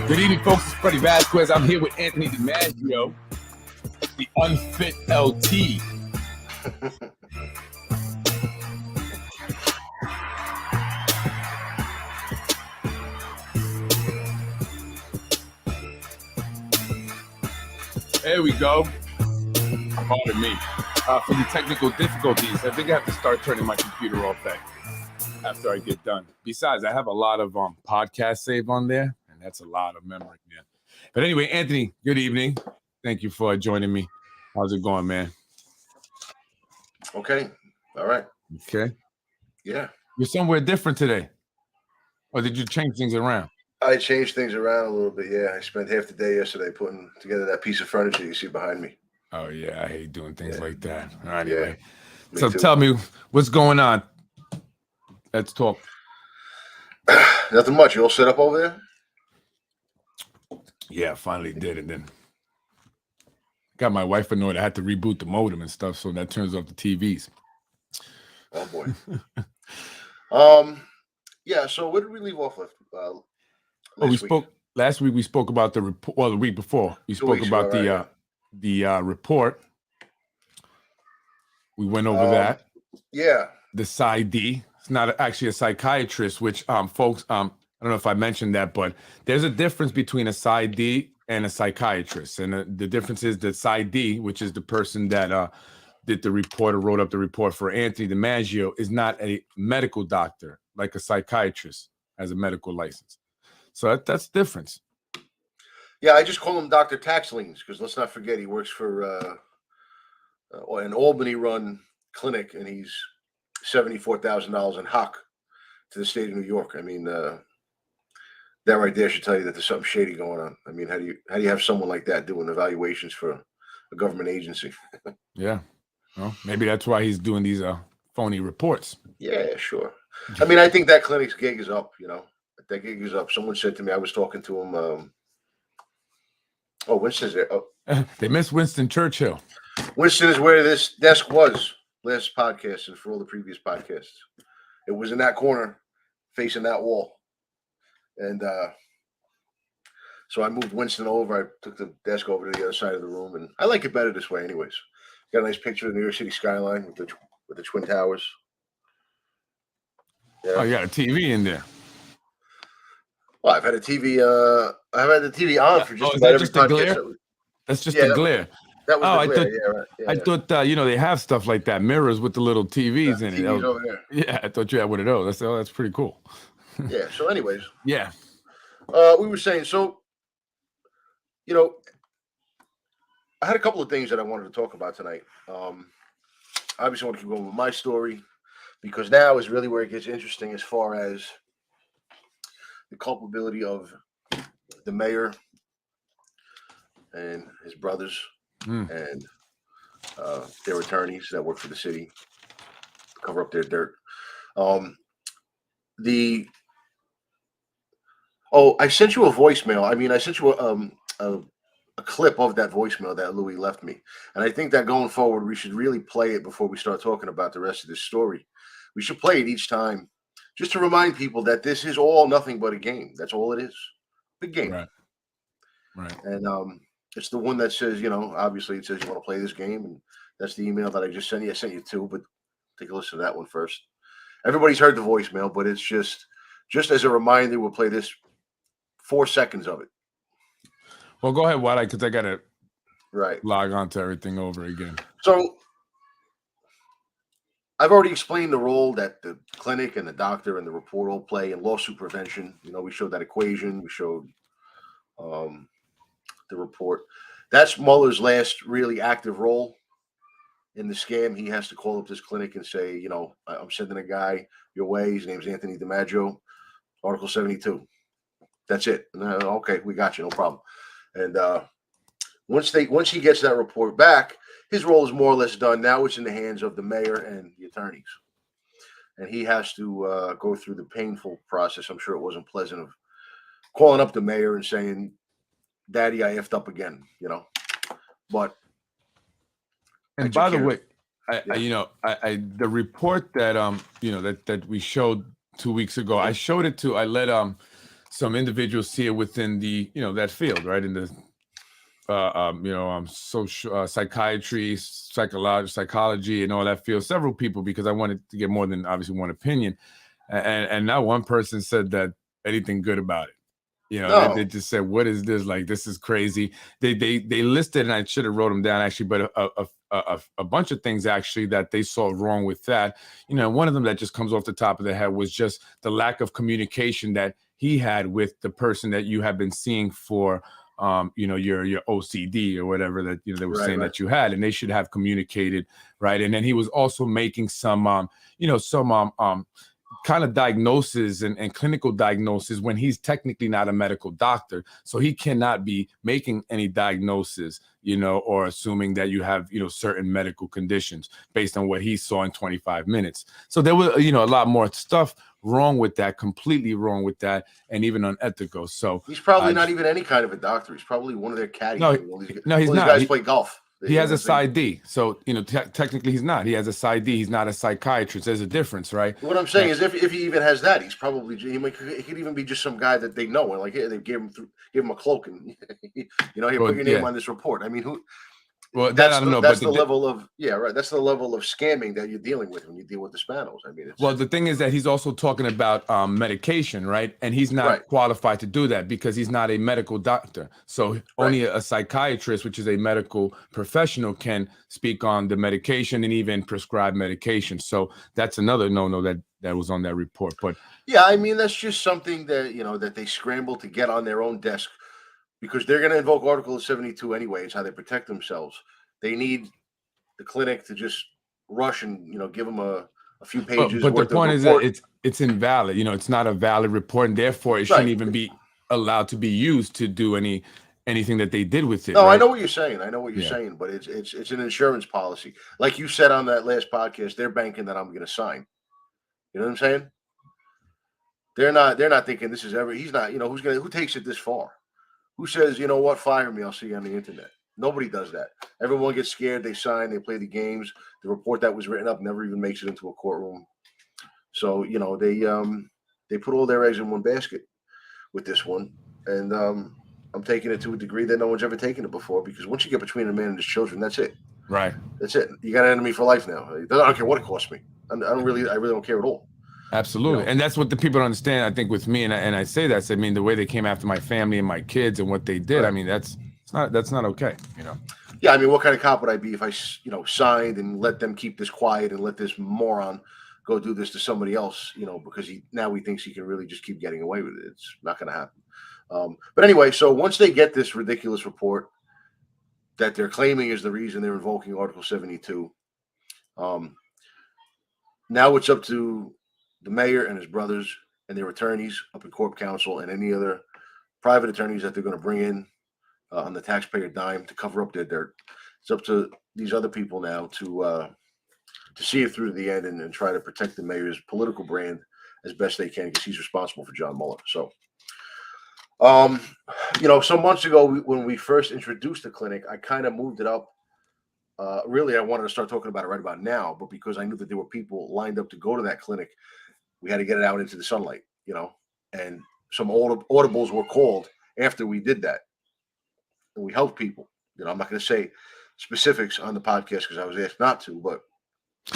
Good evening, folks. It's Freddie Vasquez. I'm here with Anthony DiMaggio, the Unfit LT. There we go. Pardon me. For the technical difficulties, I think I have to start turning my computer off after I get done. Besides, I have a lot of podcasts saved on there, and that's a lot of memory, man. But anyway, Anthony, good evening. Thank you for joining me. How's it going, man? Okay. All right. Okay. Yeah. You're somewhere different today. Or did you change things around? I changed things around a little bit. Yeah. I spent half the day yesterday putting together that piece of furniture you see behind me. Oh, yeah. I hate doing things like that. Anyway. Yeah, so tell me, what's going on? Let's talk. Nothing much. You all set up over there? Yeah, I finally did. And then got my wife annoyed. I had to reboot the modem and stuff. So that turns off the TVs. Oh, boy. Yeah. So where did we leave off with? Last week we spoke about the report. Well, the week before we spoke about the report. We went over that. Yeah. The PsyD. It's not actually a psychiatrist, which folks, I don't know if I mentioned that, but there's a difference between a PsyD and a psychiatrist. And the difference is the PsyD, which is the person that did the report or wrote up the report for Anthony DiMaggio, is not a medical doctor like a psychiatrist has a medical license. So that's the difference. Yeah, I just call him Dr. Taxlings because let's not forget he works for an Albany-run clinic, and he's $74,000 in hock to the state of New York. I mean, that right there should tell you that there's something shady going on. I mean, how do you have someone like that doing evaluations for a government agency? Yeah, well, maybe that's why he's doing these phony reports. Yeah, sure. I mean, I think that clinic's gig is up. You know, that gig is up. Someone said to me, I was talking to him. Winston's there. Oh. They missed Winston Churchill. Winston is where this desk was last podcast and for all the previous podcasts. It was in that corner facing that wall. And so I moved Winston over. I took the desk over to the other side of the room, and I like it better this way anyways. Got a nice picture of the New York City skyline with the Twin Towers. Yeah. Oh, you got a TV in there. Well, I've had a TV. I've had the TV on for just about every podcast. That's just the glare. That was the glare. I thought they have stuff like that, mirrors with the little TVs in it. TVs over there. Yeah, I thought you had one of those. That's pretty cool. Yeah. So, anyways. Yeah. We were saying, so, I had a couple of things that I wanted to talk about tonight. Obviously, I want to keep going with my story because now is really where it gets interesting as far as the culpability of the mayor and his brothers and their attorneys that work for the city to cover up their dirt. I sent you a voicemail. I mean, I sent you a clip of that voicemail that Louis left me. And I think that going forward, we should really play it before we start talking about the rest of this story. We should play it each time just to remind people that this is all nothing but a game. That's all it is. Big game. Right. And it's the one that says, obviously it says you want to play this game. And that's the email that I just sent you. I sent you two, but take a listen to that one first. Everybody's heard the voicemail, but it's just as a reminder, we'll play this 4 seconds of it. Well, go ahead, Wada, because I got to log on to everything over again. So I've already explained the role that the clinic and the doctor and the report all play in lawsuit prevention. We showed that equation. We showed the report. That's Mueller's last really active role in the scam. He has to call up this clinic and say, I'm sending a guy your way. His name's Anthony DiMaggio, Article 72. That's it. Okay, we got you. No problem. And once he gets that report back, his role is more or less done. Now it's in the hands of the mayor and the attorneys. And he has to go through the painful process. I'm sure it wasn't pleasant of calling up the mayor and saying, Daddy, I effed up again, But and by the way, the report that that we showed 2 weeks ago, I showed it to, I let some individuals see it within the, that field, right? In the social psychiatry, psychology, and all that field. Several people, because I wanted to get more than obviously one opinion, and not one person said that anything good about it. No. They just said, "What is this? Like, this is crazy." They listed, and I should have wrote them down actually, but a bunch of things actually that they saw wrong with that. One of them that just comes off the top of the head was just the lack of communication that he had with the person that you have been seeing for your OCD or whatever that they were saying that you had, and they should have communicated, right? And then he was also making some kind of diagnosis and clinical diagnosis when he's technically not a medical doctor, so he cannot be making any diagnosis, or assuming that you have certain medical conditions based on what he saw in 25 minutes. So there was a lot more stuff wrong with that, completely wrong with that, and even unethical. So he's probably not even any kind of a doctor. He's probably one of their caddies. No, he's not. These guys play golf. He has a Psi D, so technically he's not. He has a Psi D. He's not a psychiatrist. There's a difference, right? What I'm saying is, if he even has that, he's probably he could even be just some guy that they know, and like, hey, they give him a cloak, and here, put your name on this report. I mean, who? Well, I don't know. That's the level of That's the level of scamming that you're dealing with when you deal with the Spanos. I mean, the thing is that he's also talking about medication, right? And he's not qualified to do that because he's not a medical doctor. So only a psychiatrist, which is a medical professional, can speak on the medication and even prescribe medication. So that's another no-no that was on that report. But yeah, I mean, that's just something that that they scramble to get on their own desk, because they're going to invoke Article 72 anyway. It's how they protect themselves. They need the clinic to just rush and give them a few pages. But the point is that it's invalid. It's not a valid report, and therefore it shouldn't even be allowed to be used to do anything that they did with it. No, right? I know what you're saying. Saying, but it's an insurance policy, like you said on that last podcast. They're banking that I'm going to sign. You know what I'm saying? They're not thinking this is ever. He's not. Who takes it this far? Who says, you know what, fire me, I'll see you on the internet? Nobody does that. Everyone gets scared, they sign, they play the games. The report that was written up never even makes it into a courtroom. So, they put all their eggs in one basket with this one. And I'm taking it to a degree that no one's ever taken it before, because once you get between a man and his children, that's it. Right. That's it. You got an enemy for life now. I don't care what it costs me. I really don't care at all. Absolutely. And that's what the people don't understand, I think, with me. And I say that. I mean, the way they came after my family and my kids and what they did, I mean, that's not okay. Yeah. I mean, what kind of cop would I be if I, signed and let them keep this quiet and let this moron go do this to somebody else, because he thinks he can really just keep getting away with it. It's not going to happen. But anyway, so once they get this ridiculous report that they're claiming is the reason they're invoking Article 72, now it's up to the mayor and his brothers and their attorneys up in Corp Counsel and any other private attorneys that they're going to bring in on the taxpayer dime to cover up their dirt. It's up to these other people now to see it through to the end and try to protect the mayor's political brand as best they can, because he's responsible for John Mueller. So, some months ago when we first introduced the clinic, I kind of moved it up. Really, I wanted to start talking about it right about now, but because I knew that there were people lined up to go to that clinic, we had to get it out into the sunlight, and some audibles were called after we did that. And we helped people. I'm not going to say specifics on the podcast because I was asked not to, but.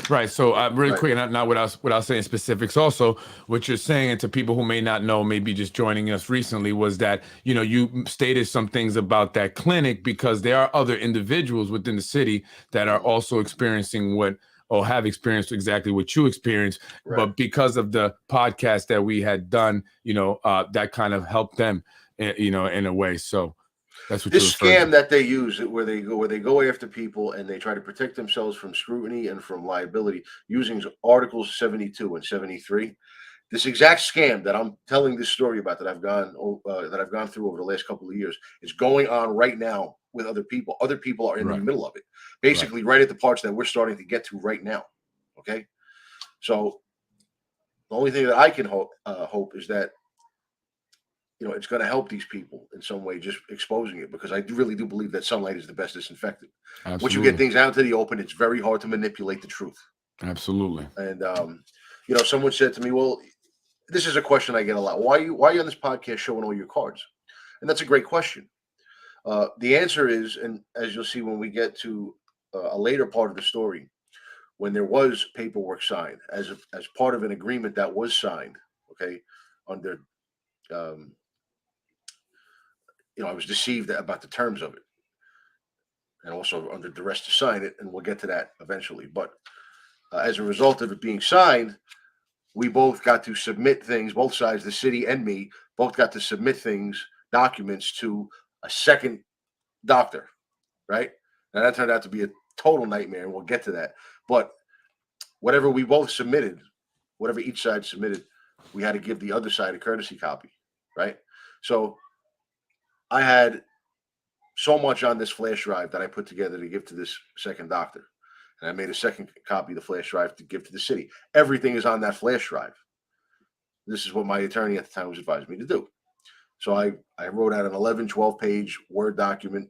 Right. So really quick, not without saying specifics, also, what you're saying, and to people who may not know, maybe just joining us recently, was that, you stated some things about that clinic because there are other individuals within the city that are also experiencing or have experienced exactly what you experienced. Right. But because of the podcast that we had done, that kind of helped them, in a way. So that's what this scam that they use, where they go after people and they try to protect themselves from scrutiny and from liability using Articles 72 and 73. This exact scam that I'm telling this story about that I've gone through over the last couple of years is going on right now with other people. Other people are in the middle of it, basically right at the parts that we're starting to get to right now. Okay, so the only thing that I can hope is that it's going to help these people in some way, just exposing it, because I really do believe that sunlight is the best disinfectant. Absolutely. Once you get things out to the open, it's very hard to manipulate the truth. Absolutely. And someone said to me, well, this is a question I get a lot. Why are you on this podcast showing all your cards? And that's a great question. The answer is, and as you'll see when we get to a later part of the story, when there was paperwork signed as part of an agreement that was signed, okay, under, I was deceived about the terms of it, and also under duress to sign it, and we'll get to that eventually. But as a result of it being signed, we both got to submit things, both sides, the city and me, both got to submit things, documents to a second doctor, right? Now that turned out to be a total nightmare, and we'll get to that. But whatever we both submitted, whatever each side submitted, we had to give the other side a courtesy copy, right? So I had so much on this flash drive that I put together to give to this second doctor. And I made a second copy of the flash drive to give to the city. Everything is on that flash drive. This is what my attorney at the time was advising me to do. So I wrote out an 11, 12-page Word document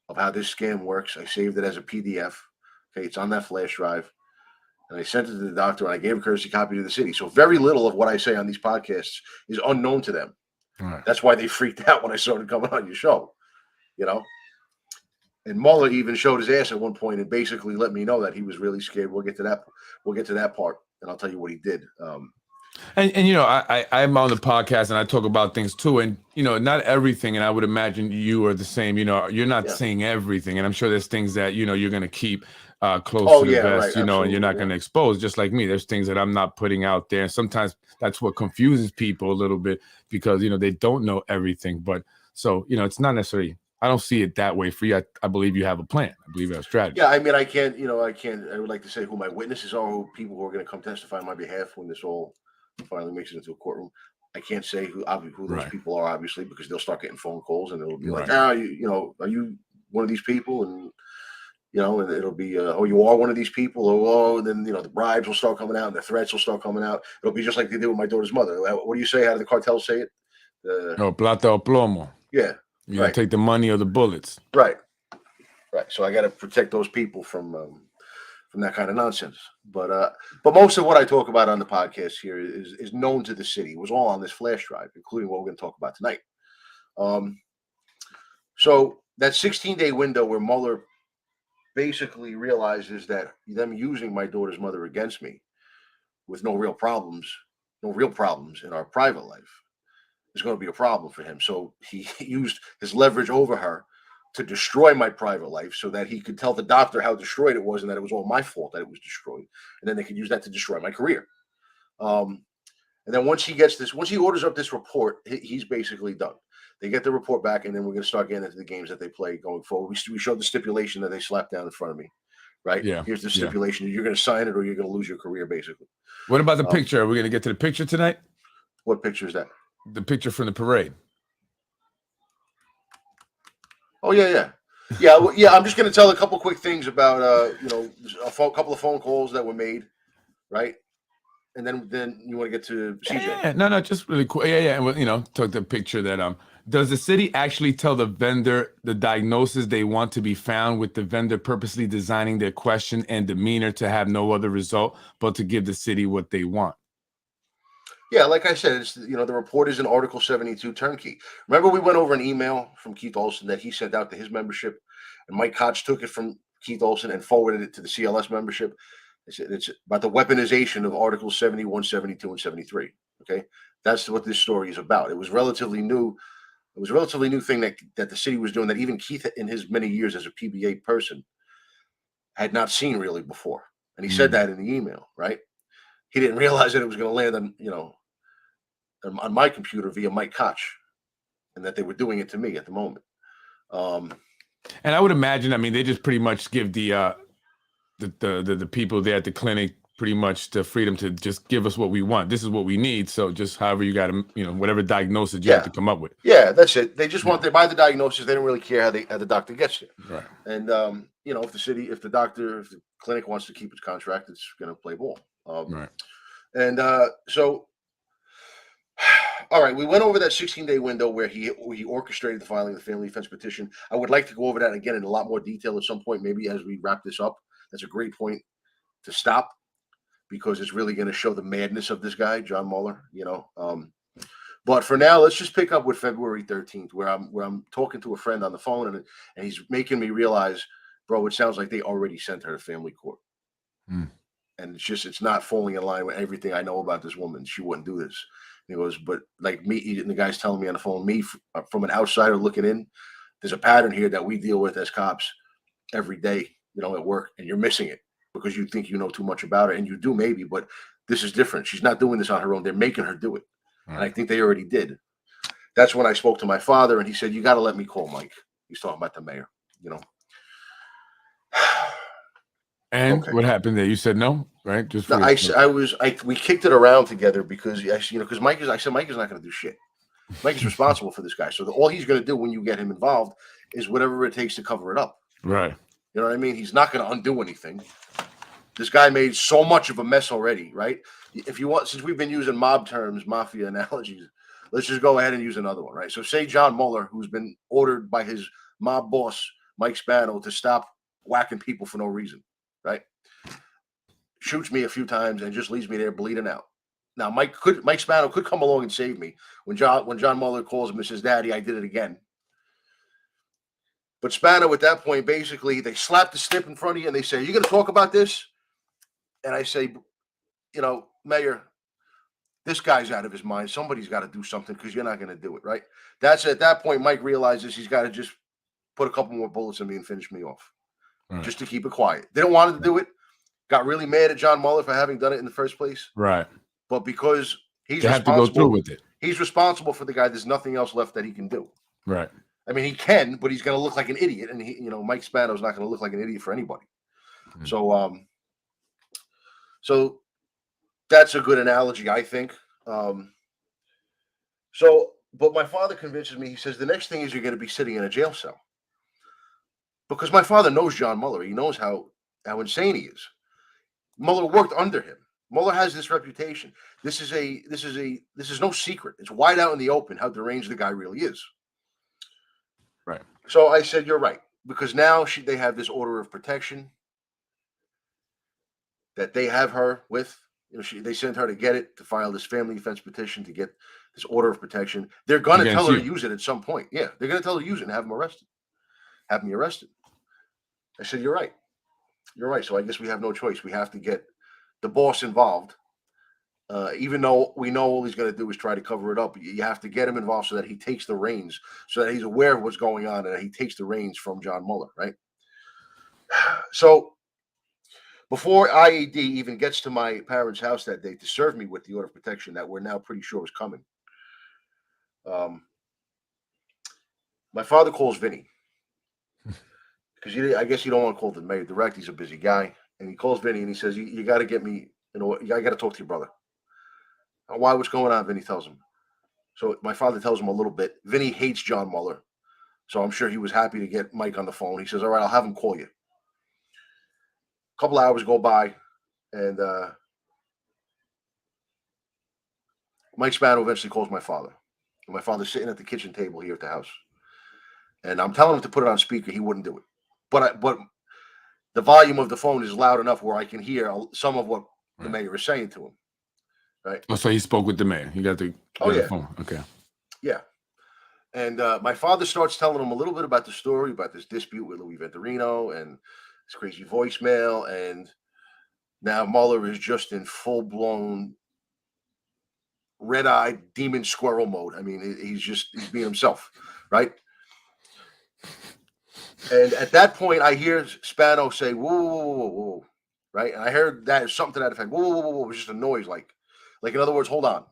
of how this scam works. I saved it as a PDF. Okay, it's on that flash drive. And I sent it to the doctor, and I gave a courtesy copy to the city. So very little of what I say on these podcasts is unknown to them. Right. That's why they freaked out when I started coming on your show, And Mueller even showed his ass at one point and basically let me know that he was really scared. We'll get to that part, and I'll tell you what he did. And I'm on the podcast and I talk about things too, and not everything. And I would imagine you are the same. You're not saying everything, and I'm sure there's things that you're going to keep close to the vest, right, and you're not going to expose. Just like me, there's things that I'm not putting out there. And sometimes that's what confuses people a little bit because they don't know everything. But so it's not necessarily. I don't see it that way for you. I believe you have a plan. I believe you have a strategy. Yeah, I mean, I can't. I would like to say who my witnesses are, who people who are going to come testify on my behalf when this all finally makes it into a courtroom. I can't say who those people are, obviously, because they'll start getting phone calls and it'll be like, are you one of these people? And and it'll be, you are one of these people. Or then the bribes will start coming out and the threats will start coming out. It'll be just like they did with my daughter's mother. What do you say? How do the cartels say it? Plata o plomo. Yeah, you gotta take the money or the bullets. Right. So I got to protect those people from that kind of nonsense. But most of what I talk about on the podcast here is known to the city. It was all on this flash drive, including what we're going to talk about tonight. So that 16-day window where Mueller basically realizes that them using my daughter's mother against me with no real problems in our private life is going to be a problem for him. So he used his leverage over her to destroy my private life so that he could tell the doctor how destroyed it was and that it was all my fault that it was destroyed. And then they could use that to destroy my career. And then once he orders up this report, he's basically done. They get the report back, and then we're going to start getting into the games that they play going forward. We showed the stipulation that they slapped down in front of me, right? Yeah. Here's the stipulation. You're going to sign it or you're going to lose your career, basically. What about the picture? Are we going to get to the picture tonight? What picture is that? The picture from the parade. Oh, yeah. I'm just going to tell a couple quick things about, a couple of phone calls that were made, right? And then you want to get to CJ. Yeah, no, just really quick. Yeah. And took the picture that does the city actually tell the vendor the diagnosis they want to be found, with the vendor purposely designing their question and demeanor to have no other result but to give the city what they want? Yeah, like I said, it's the report is an Article 72 turnkey. Remember, we went over an email from Keith Olson that he sent out to his membership, and Mike Koch took it from Keith Olson and forwarded it to the CLS membership. It's about the weaponization of Articles 71, 72, and 73. Okay, that's what this story is about. It was relatively new. It was a relatively new thing that the city was doing that even Keith, in his many years as a PBA person, had not seen really before. And he said that in the email, right? He didn't realize that it was going to land on my computer via Mike Koch, and that they were doing it to me at the moment. And I would imagine, they just pretty much give the people there at the clinic pretty much the freedom to just give us what we want. This is what we need. So just however you got to, whatever diagnosis you have to come up with. Yeah, that's it. They just want, they buy the diagnosis. They don't really care how the doctor gets there. Right. And, if the clinic wants to keep its contract, it's going to play ball. Right. And so, all right, we went over that 16-day window where he orchestrated the filing of the family defense petition. I would like to go over that again in a lot more detail at some point, maybe as we wrap this up. That's a great point to stop. because it's really going to show the madness of this guy, John Mueller. But for now, let's just pick up with February 13th, where I'm talking to a friend on the phone, and he's making me realize, bro, it sounds like they already sent her to family court. And it's not falling in line with everything I know about this woman. She wouldn't do this. And he goes, but like me, and the guy's telling me on the phone, from an outsider looking in, there's a pattern here that we deal with as cops every day, at work, and you're missing it because you think you know too much about her, and you do maybe, but this is different. She's not doing this on her own. They're making her do it. Right. And I think they already did. That's when I spoke to my father, and he said, you got to let me call Mike. He's talking about the mayor, And okay. What happened there? You said no, right? Just we kicked it around together because because Mike is not going to do shit. Mike is responsible for this guy, so all he's going to do when you get him involved is whatever it takes to cover it up. Right. You know what I mean? He's not going to undo anything. This guy made so much of a mess already, right? If you want, since we've been using mob terms, mafia analogies, let's just go ahead and use another one, right? So say John Mueller, who's been ordered by his mob boss, Mike Spano, to stop whacking people for no reason, right? Shoots me a few times and just leaves me there bleeding out. Now, Mike Spano could come along and save me when John Mueller calls him and says, Daddy, I did it again. But Spano, at that point, basically, they slap the snip in front of you and they say, you going to talk about this? And I say, Mayor, this guy's out of his mind. Somebody's got to do something because you're not going to do it, right? That's at that point, Mike realizes he's got to just put a couple more bullets in me and finish me off, just to keep it quiet. They don't want to do it. Got really mad at John Mueller for having done it in the first place. Right. But because he's have to go through with it. He's responsible for the guy. There's nothing else left that he can do. Right. I mean, he can, but he's going to look like an idiot. And Mike Spano's not going to look like an idiot for anybody. Mm-hmm. So that's a good analogy, I think. But my father convinces me. He says, the next thing is you're going to be sitting in a jail cell. Because my father knows John Mueller. He knows how insane he is. Mueller worked under him. Mueller has this reputation. This is no secret. It's wide out in the open how deranged the guy really is. Right. So I said, you're right. Because now they have this order of protection that they have her with. They sent her to get it, to file this family defense petition to get this order of protection. They're going to tell her to use it at some point. Yeah, they're going to tell her to use it and have me arrested. I said, you're right. You're right. So I guess we have no choice. We have to get the boss involved. Even though we know all he's going to do is try to cover it up, you have to get him involved so that he takes the reins, so that he's aware of what's going on and that he takes the reins from John Mueller, right? So before IED even gets to my parents' house that day to serve me with the order of protection that we're now pretty sure is coming, my father calls Vinny. Because I guess you don't want to call the mayor direct. He's a busy guy. And he calls Vinny and he says, you got to get me, I got to talk to your brother. Why? What's going on? Vinny tells him. So my father tells him a little bit. Vinny hates John Mueller. So I'm sure he was happy to get Mike on the phone. He says, all right, I'll have him call you. A couple hours go by. And Mike Spano eventually calls my father. And my father's sitting at the kitchen table here at the house. And I'm telling him to put it on speaker. He wouldn't do it. But the volume of the phone is loud enough where I can hear some of what the mayor is saying to him. Right. Oh, so he spoke with the mayor. He got the phone. Okay. Yeah. And my father starts telling him a little bit about the story, about this dispute with Louis Venturino and this crazy voicemail. And now Mueller is just in full-blown red-eyed demon squirrel mode. I mean, he's being himself, right? And at that point, I hear Spano say, whoa, whoa, whoa, whoa, right? And I heard that something to that effect. Whoa, whoa, whoa, whoa. It was just a noise, like in other words, hold on.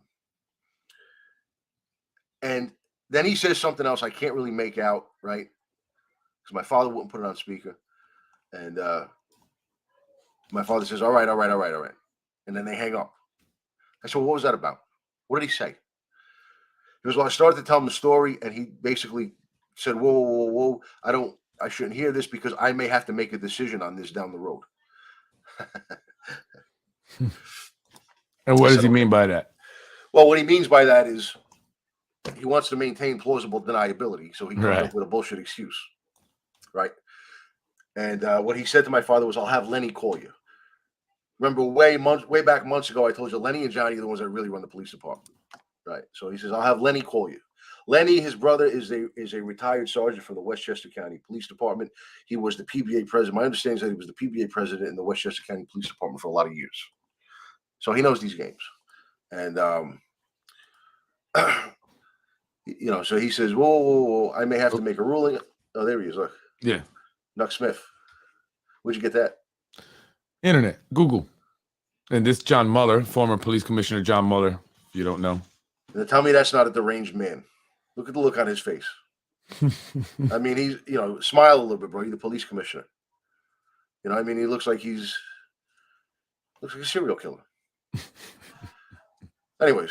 And then he says something else I can't really make out, right? Because my father wouldn't put it on speaker. And my father says, all right. And then they hang up. I said, well, what was that about? What did he say? He goes, well, I started to tell him the story, and he basically said, whoa, whoa, whoa, whoa. I shouldn't hear this because I may have to make a decision on this down the road. And what does he mean by that? Well, what he means by that is he wants to maintain plausible deniability, so he comes up with a bullshit excuse, right? And what he said to my father was, I'll have Lenny call you. remember way back months ago, I told you Lenny and Johnny are the ones that really run the police department, right? So he says, I'll have Lenny call you. Lenny, his brother, is a retired sergeant from the Westchester County Police Department. He was the PBA president. My understanding is that he was the PBA president in the Westchester County Police Department for a lot of years. So he knows these games. And, so he says, whoa, I may have to make a ruling. Oh, there he is. Look. Yeah. Nuck Smith. Where'd you get that? Internet, Google. And this John Mueller, former police commissioner John Mueller, if you don't know. And tell me that's not a deranged man. Look at the look on his face. I mean, he's, smile a little bit, bro. You're the police commissioner. I mean, he looks like a serial killer. Anyways.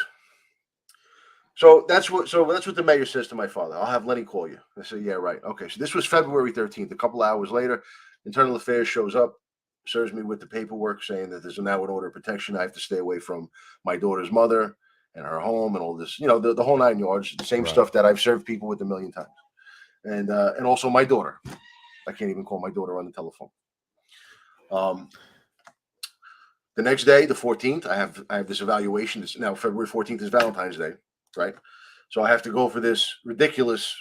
So that's what the mayor says to my father. I'll have Lenny call you. I said, yeah, right. Okay. So this was February 13th. A couple hours later, Internal Affairs shows up, serves me with the paperwork saying that there's now an order of protection. I have to stay away from my daughter's mother and her home and all this, the whole 9 yards, the same stuff that I've served people with a million times. And also my daughter. I can't even call my daughter on the telephone. The next day, the 14th, I have this evaluation. Now February 14th is Valentine's Day, right? So I have to go for this ridiculous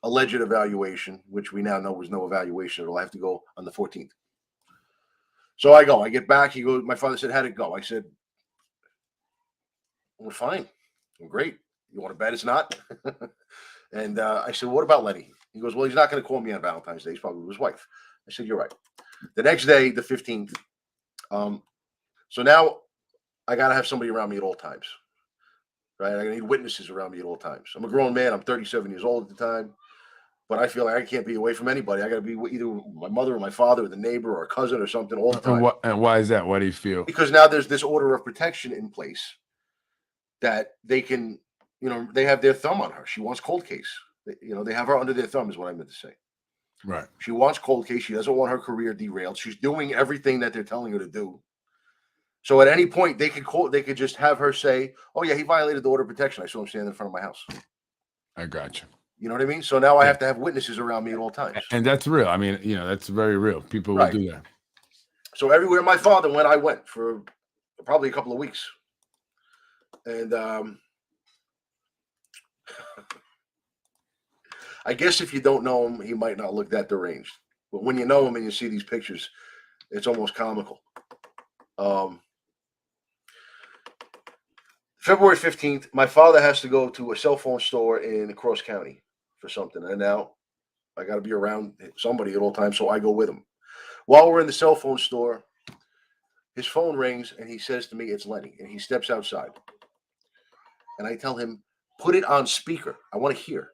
alleged evaluation, which we now know was no evaluation at all. I have to go on the 14th. So I go. I get back. He goes. My father said, "How'd it go?" I said, "We're fine. I'm great. You want to bet it's not?" And I said, "What about Lenny?" He goes, "Well, he's not going to call me on Valentine's Day. He's probably with his wife." I said, "You're right." The next day, the 15th. So now I got to have somebody around me at all times, right? I need witnesses around me at all times. I'm a grown man. I'm 37 years old at the time, but I feel like I can't be away from anybody. I got to be with either my mother or my father or the neighbor or a cousin or something all the time. And why is that? Why do you feel? Because now there's this order of protection in place that they can, they have their thumb on her. She wants cold case. They have her under their thumb is what I meant to say. Right. She wants cold case. She doesn't want her career derailed. She's doing everything that they're telling her to do. So at any point they could just have her say, "Oh yeah, he violated the order of protection. I saw him standing in front of my house." I got you. You know what I mean? So now I have to have witnesses around me at all times. And that's real. I mean, that's very real. People will do that. So everywhere my father went, I went for probably a couple of weeks. And I guess if you don't know him, he might not look that deranged. But when you know him and you see these pictures, it's almost comical. February 15th, my father has to go to a cell phone store in Cross County for something. And now I got to be around somebody at all times, so I go with him. While we're in the cell phone store, his phone rings and he says to me, "It's Lenny." And he steps outside. And I tell him, "Put it on speaker. I want to hear."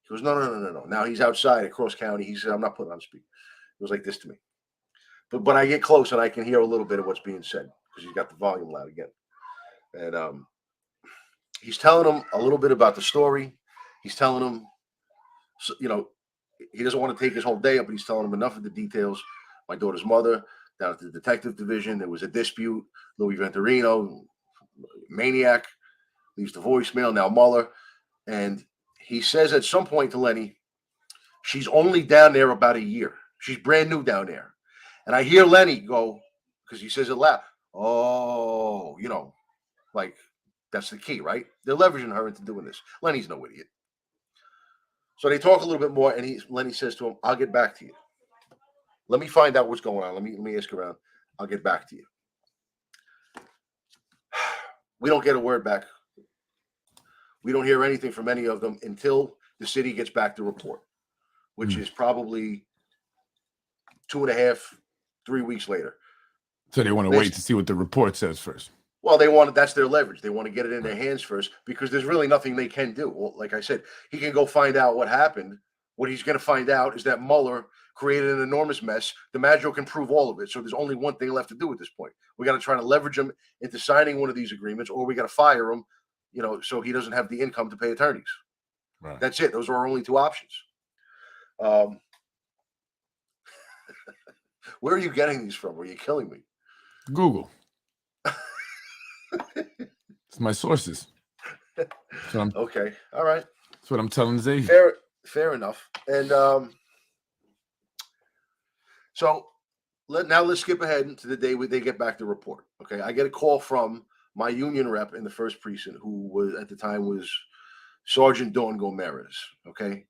He goes, No. Now he's outside at Cross County. He said, "I'm not putting it on speaker." It was like this to me. But I get close and I can hear a little bit of what's being said because he's got the volume loud again. And he's telling him a little bit about the story. He's telling him, he doesn't want to take his whole day up, but he's telling him enough of the details. My daughter's mother, down at the detective division, there was a dispute. Louis Venturino, maniac, leaves the voicemail. Now Mueller. And he says at some point to Lenny, she's only down there about a year. She's brand new down there. And I hear Lenny go, because he says it loud, "Oh, like that's the key, right? They're leveraging her into doing this." Lenny's no idiot. So they talk a little bit more, and Lenny says to him, "I'll get back to you. Let me find out what's going on. Let me ask around. I'll get back to you." We don't get a word back. We don't hear anything from any of them until the city gets back the report, which is probably 2.5, 3 weeks later. So they want to wait to see what the report says first. Well, that's their leverage. They want to get it in their hands first because there's really nothing they can do. Well, like I said, he can go find out what happened. What he's going to find out is that Mueller created an enormous mess. DiMaggio can prove all of it. So there's only one thing left to do at this point. We got to try to leverage him into signing one of these agreements, or we got to fire him, so he doesn't have the income to pay attorneys. Right. That's it. Those are our only two options. Where are you getting these from? Are you killing me? Google. It's my sources. Okay. All right. That's what I'm telling Zay. Fair enough. And so let's skip ahead to the day where they get back the report. Okay, I get a call from my union rep in the first precinct, who was at the time was Sergeant Dawn Gomez. Okay,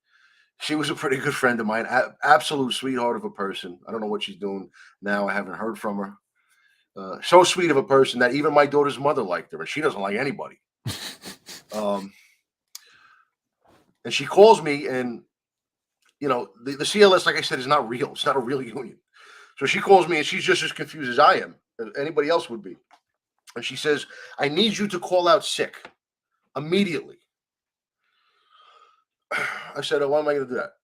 she was a pretty good friend of mine, absolute sweetheart of a person. I don't know what she's doing now. I haven't heard from her. So sweet of a person that even my daughter's mother liked her, and she doesn't like anybody. And she calls me, and the CLS, like I said, is not real. It's not a real union. So she calls me, and she's just as confused as I am, as anybody else would be. And she says, "I need you to call out sick immediately." I said, "Oh, why am I going to do that?"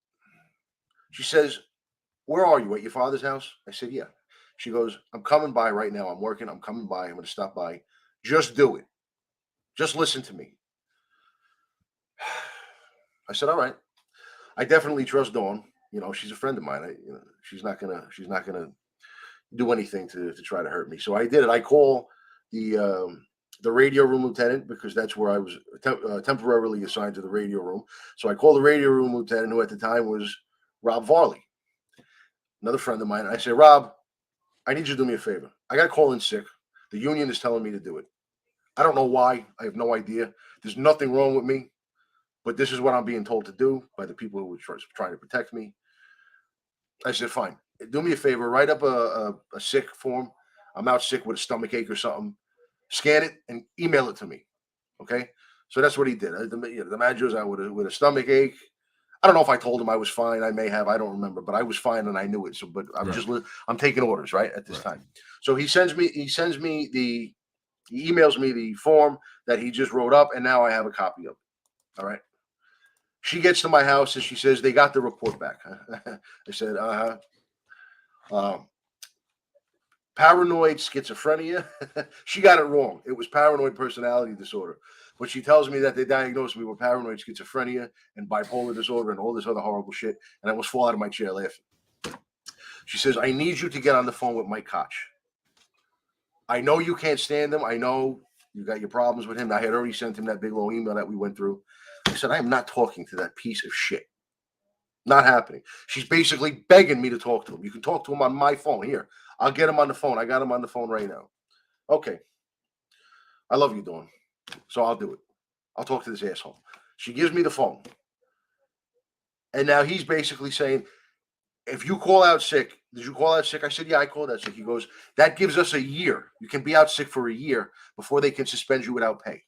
She says, "Where are you? At your father's house?" I said, "Yeah." She goes, "I'm coming by right now. I'm working. I'm coming by. I'm going to stop by. Just do it. Just listen to me." I said, "All right." I definitely trust Dawn. She's a friend of mine. She's not gonna do anything to try to hurt me. So I did it. I call the radio room lieutenant, because that's where I was temporarily assigned to the radio room. So I called the radio room lieutenant, who at the time was Rob Varley, another friend of mine. I said, "Rob, I need you to do me a favor. I got to call in sick. The union is telling me to do it. I don't know why. I have no idea. There's nothing wrong with me, but this is what I'm being told to do by the people who were trying to protect me." I said, "Fine. Do me a favor. Write up a sick form. I'm out sick with a stomach ache or something. Scan it and email it to me." Okay. So that's what he did. The manager's out with a stomach ache. I don't know if I told him I was fine. I may have. I don't remember, but I was fine and I knew it. So, but I'm taking orders right at this time. So he emails me the form that he just wrote up, and now I have a copy of it. All right. She gets to my house and she says, "They got the report back." I said, "Paranoid schizophrenia." She got it wrong. It was paranoid personality disorder. But she tells me that they diagnosed me with paranoid schizophrenia and bipolar disorder and all this other horrible shit. And I almost fall out of my chair laughing. She says, "I need you to get on the phone with Mike Koch. I know you can't stand him. I know you got your problems with him." I had already sent him that big long email that we went through. I said, "I am not talking to that piece of shit. Not happening." She's basically begging me to talk to him. "You can talk to him on my phone. Here, I'll get him on the phone. I got him on the phone right now." Okay. I love you, Dawn. So I'll do it. I'll talk to this asshole. She gives me the phone. And now he's basically saying, "If you call out sick," "Did you call out sick?" I said, "Yeah, I called out sick." He goes, "That gives us a year. You can be out sick for a year before they can suspend you without pay."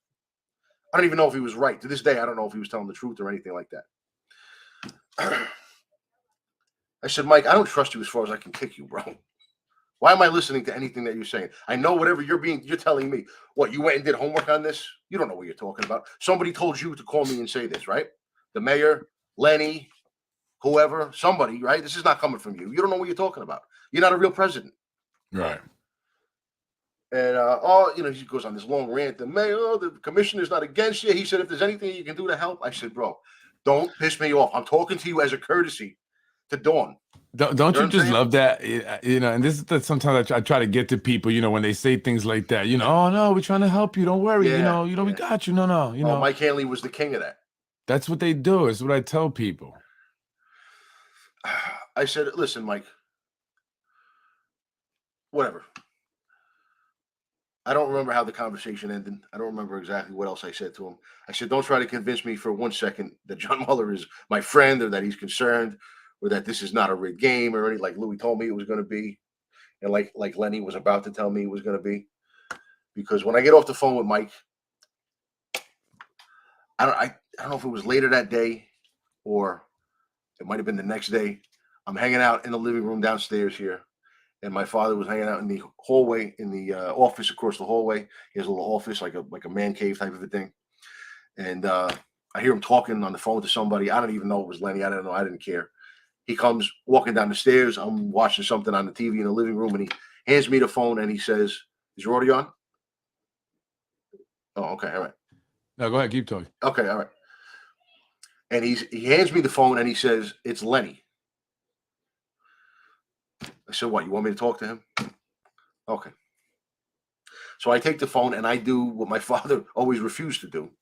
I don't even know if he was right. To this day, I don't know if he was telling the truth or anything like that. I said, "Mike, I don't trust you as far as I can kick you, bro. Why am I listening to anything that you're saying? I know whatever you're telling me. What, you went and did homework on this? You don't know what you're talking about. Somebody told you to call me and say this, right? The mayor, Lenny, whoever, somebody, right? This is not coming from you. You don't know what you're talking about. You're not a real president." Right. And he goes on this long rant. The mayor, the commissioner's not against you. He said, "If there's anything you can do to help." I said, "Bro, don't piss me off. I'm talking to you as a courtesy to Dawn." Don't you just love that? And this is sometimes I try to get to people, when they say things like that, "Oh no, we're trying to help you. Don't worry. Yeah, we got you. No. Mike Hanley was the king of that. That's what they do. It's what I tell people. I said, "Listen, Mike, whatever." I don't remember how the conversation ended. I don't remember exactly what else I said to him. I said, "Don't try to convince me for 1 second that John Mueller is my friend, or that he's concerned, or that this is not a rigged game, or anything like Louis told me it was going to be, and like Lenny was about to tell me it was going to be." Because when I get off the phone with Mike, I don't know if it was later that day or it might have been the next day. I'm hanging out in the living room downstairs here, and my father was hanging out in the hallway, in the office across the hallway. He has a little office, like a man cave type of a thing. And I hear him talking on the phone to somebody. I don't even know it was Lenny. I don't know. I didn't care. He comes walking down the stairs. I'm watching something on the TV in the living room, and he hands me the phone and he says, "Is your audio on?" "Oh, okay, all right." No, go ahead. Keep talking. "Okay, all right." And he hands me the phone and he says, "It's Lenny." I said, "What, you want me to talk to him?" "Okay." So I take the phone and I do what my father always refused to do.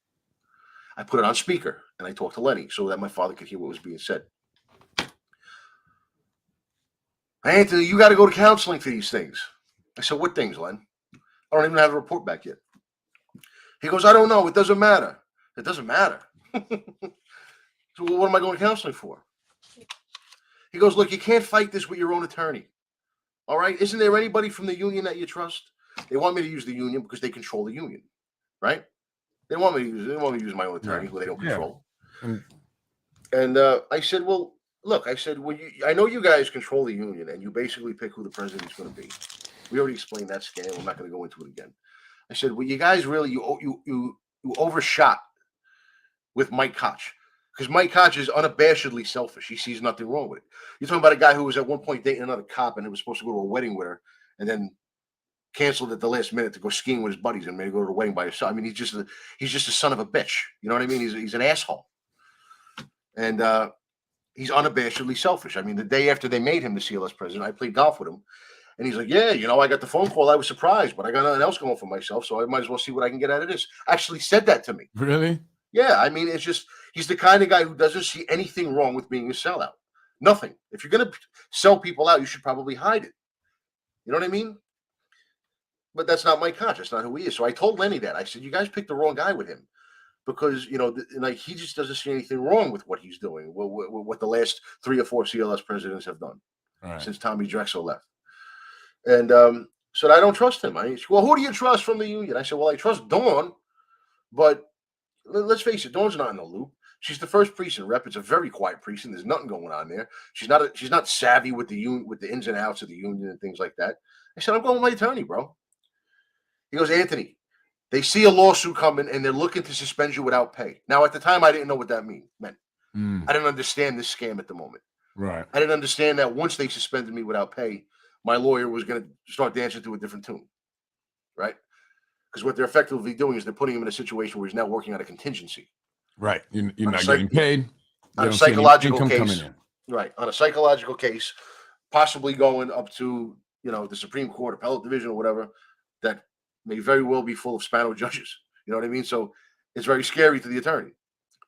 I put it on speaker and I talk to Lenny so that my father could hear what was being said. Anthony, you got to go to counseling for these things. I said, what things, Len? I don't even have a report back yet. He goes, I don't know. It doesn't matter. It doesn't matter. So what am I going to counseling for? He goes, look, you can't fight this with your own attorney. All right? Isn't there anybody from the union that you trust? They want me to use the union because they control the union, right? They want me to use my own attorney who they don't control. And I said, well, look, I said, well, I know you guys control the union and you basically pick who the president's going to be. We already explained that scam. I'm not going to go into it again. I said, well, you guys really, you overshot with Mike Koch. Because Mike Koch is unabashedly selfish. He sees nothing wrong with it. You're talking about a guy who was at one point dating another cop and was supposed to go to a wedding with her and then canceled at the last minute to go skiing with his buddies and maybe go to the wedding by himself. I mean, he's just a son of a bitch. You know what I mean? He's an asshole. And he's unabashedly selfish. I mean, the day after they made him the CLS president, I played golf with him. And he's like, yeah, I got the phone call. I was surprised, but I got nothing else going for myself. So I might as well see what I can get out of this. Actually said that to me. Really? Yeah. I mean, it's just, he's the kind of guy who doesn't see anything wrong with being a sellout. Nothing. If you're going to sell people out, you should probably hide it. You know what I mean? But that's not Mike Koch. That's not who he is. So I told Lenny that. I said, you guys picked the wrong guy with him. Because, like he just doesn't see anything wrong with what he's doing, what the last 3 or 4 CLS presidents have done since Tommy Drexel left. And said, I don't trust him. I said, well, who do you trust from the union? I said, well, I trust Dawn, but let's face it, Dawn's not in the loop. She's the first precinct rep. It's a very quiet precinct. There's nothing going on there. She's not savvy with the union, with the ins and outs of the union and things like that. I said, I'm going with my attorney, bro. He goes, Anthony, they see a lawsuit coming and they're looking to suspend you without pay. Now, at the time, I didn't know what that meant. I didn't understand this scam at the moment. Right. I didn't understand that once they suspended me without pay, my lawyer was going to start dancing to a different tune. Right? Because what they're effectively doing is they're putting him in a situation where he's now working on a contingency. Right. You're not getting paid. On a psychological case. Right. On a psychological case, possibly going up to, the Supreme Court, appellate division or whatever, that may very well be full of Spano judges. You know what I mean? So it's very scary to the attorney.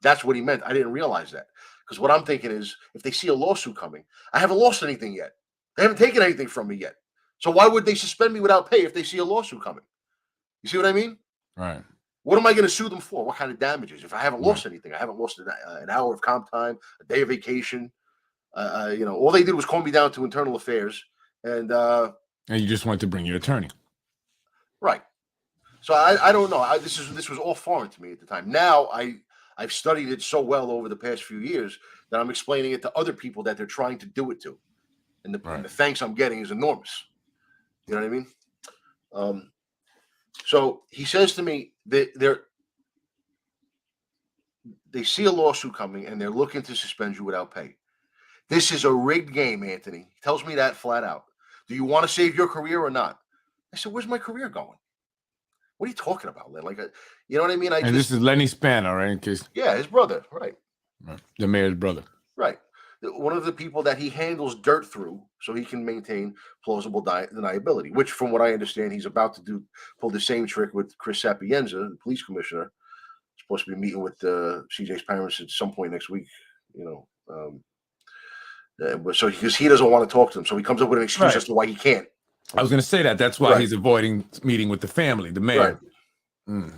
That's what he meant. I didn't realize that. Because what I'm thinking is, if they see a lawsuit coming, I haven't lost anything yet. They haven't taken anything from me yet. So why would they suspend me without pay if they see a lawsuit coming? You see what I mean? Right. What am I going to sue them for? What kind of damages? If I haven't lost anything, I haven't lost an hour of comp time, a day of vacation. All they did was call me down to internal affairs. And you just wanted to bring your attorney. Right. So I don't know. This was all foreign to me at the time. Now I've studied it so well over the past few years that I'm explaining it to other people that they're trying to do it to. And the thanks I'm getting is enormous. You know what I mean? So he says to me that they see a lawsuit coming and they're looking to suspend you without pay. This is a rigged game, Anthony. He tells me that flat out. Do you want to save your career or not? I said, where's my career going? What are you talking about, Len? Like, you know what I mean? This is Lenny Spano, right? In case. Yeah, his brother, right. The mayor's brother. Right. One of the people that he handles dirt through so he can maintain plausible deniability, which from what I understand, he's about to pull the same trick with Chris Sapienza, the police commissioner. Supposed to be meeting with CJ's parents at some point next week, because he doesn't want to talk to them. So he comes up with an excuse as to why he can't. I was going to say that. That's why he's avoiding meeting with the family, the mayor. Right.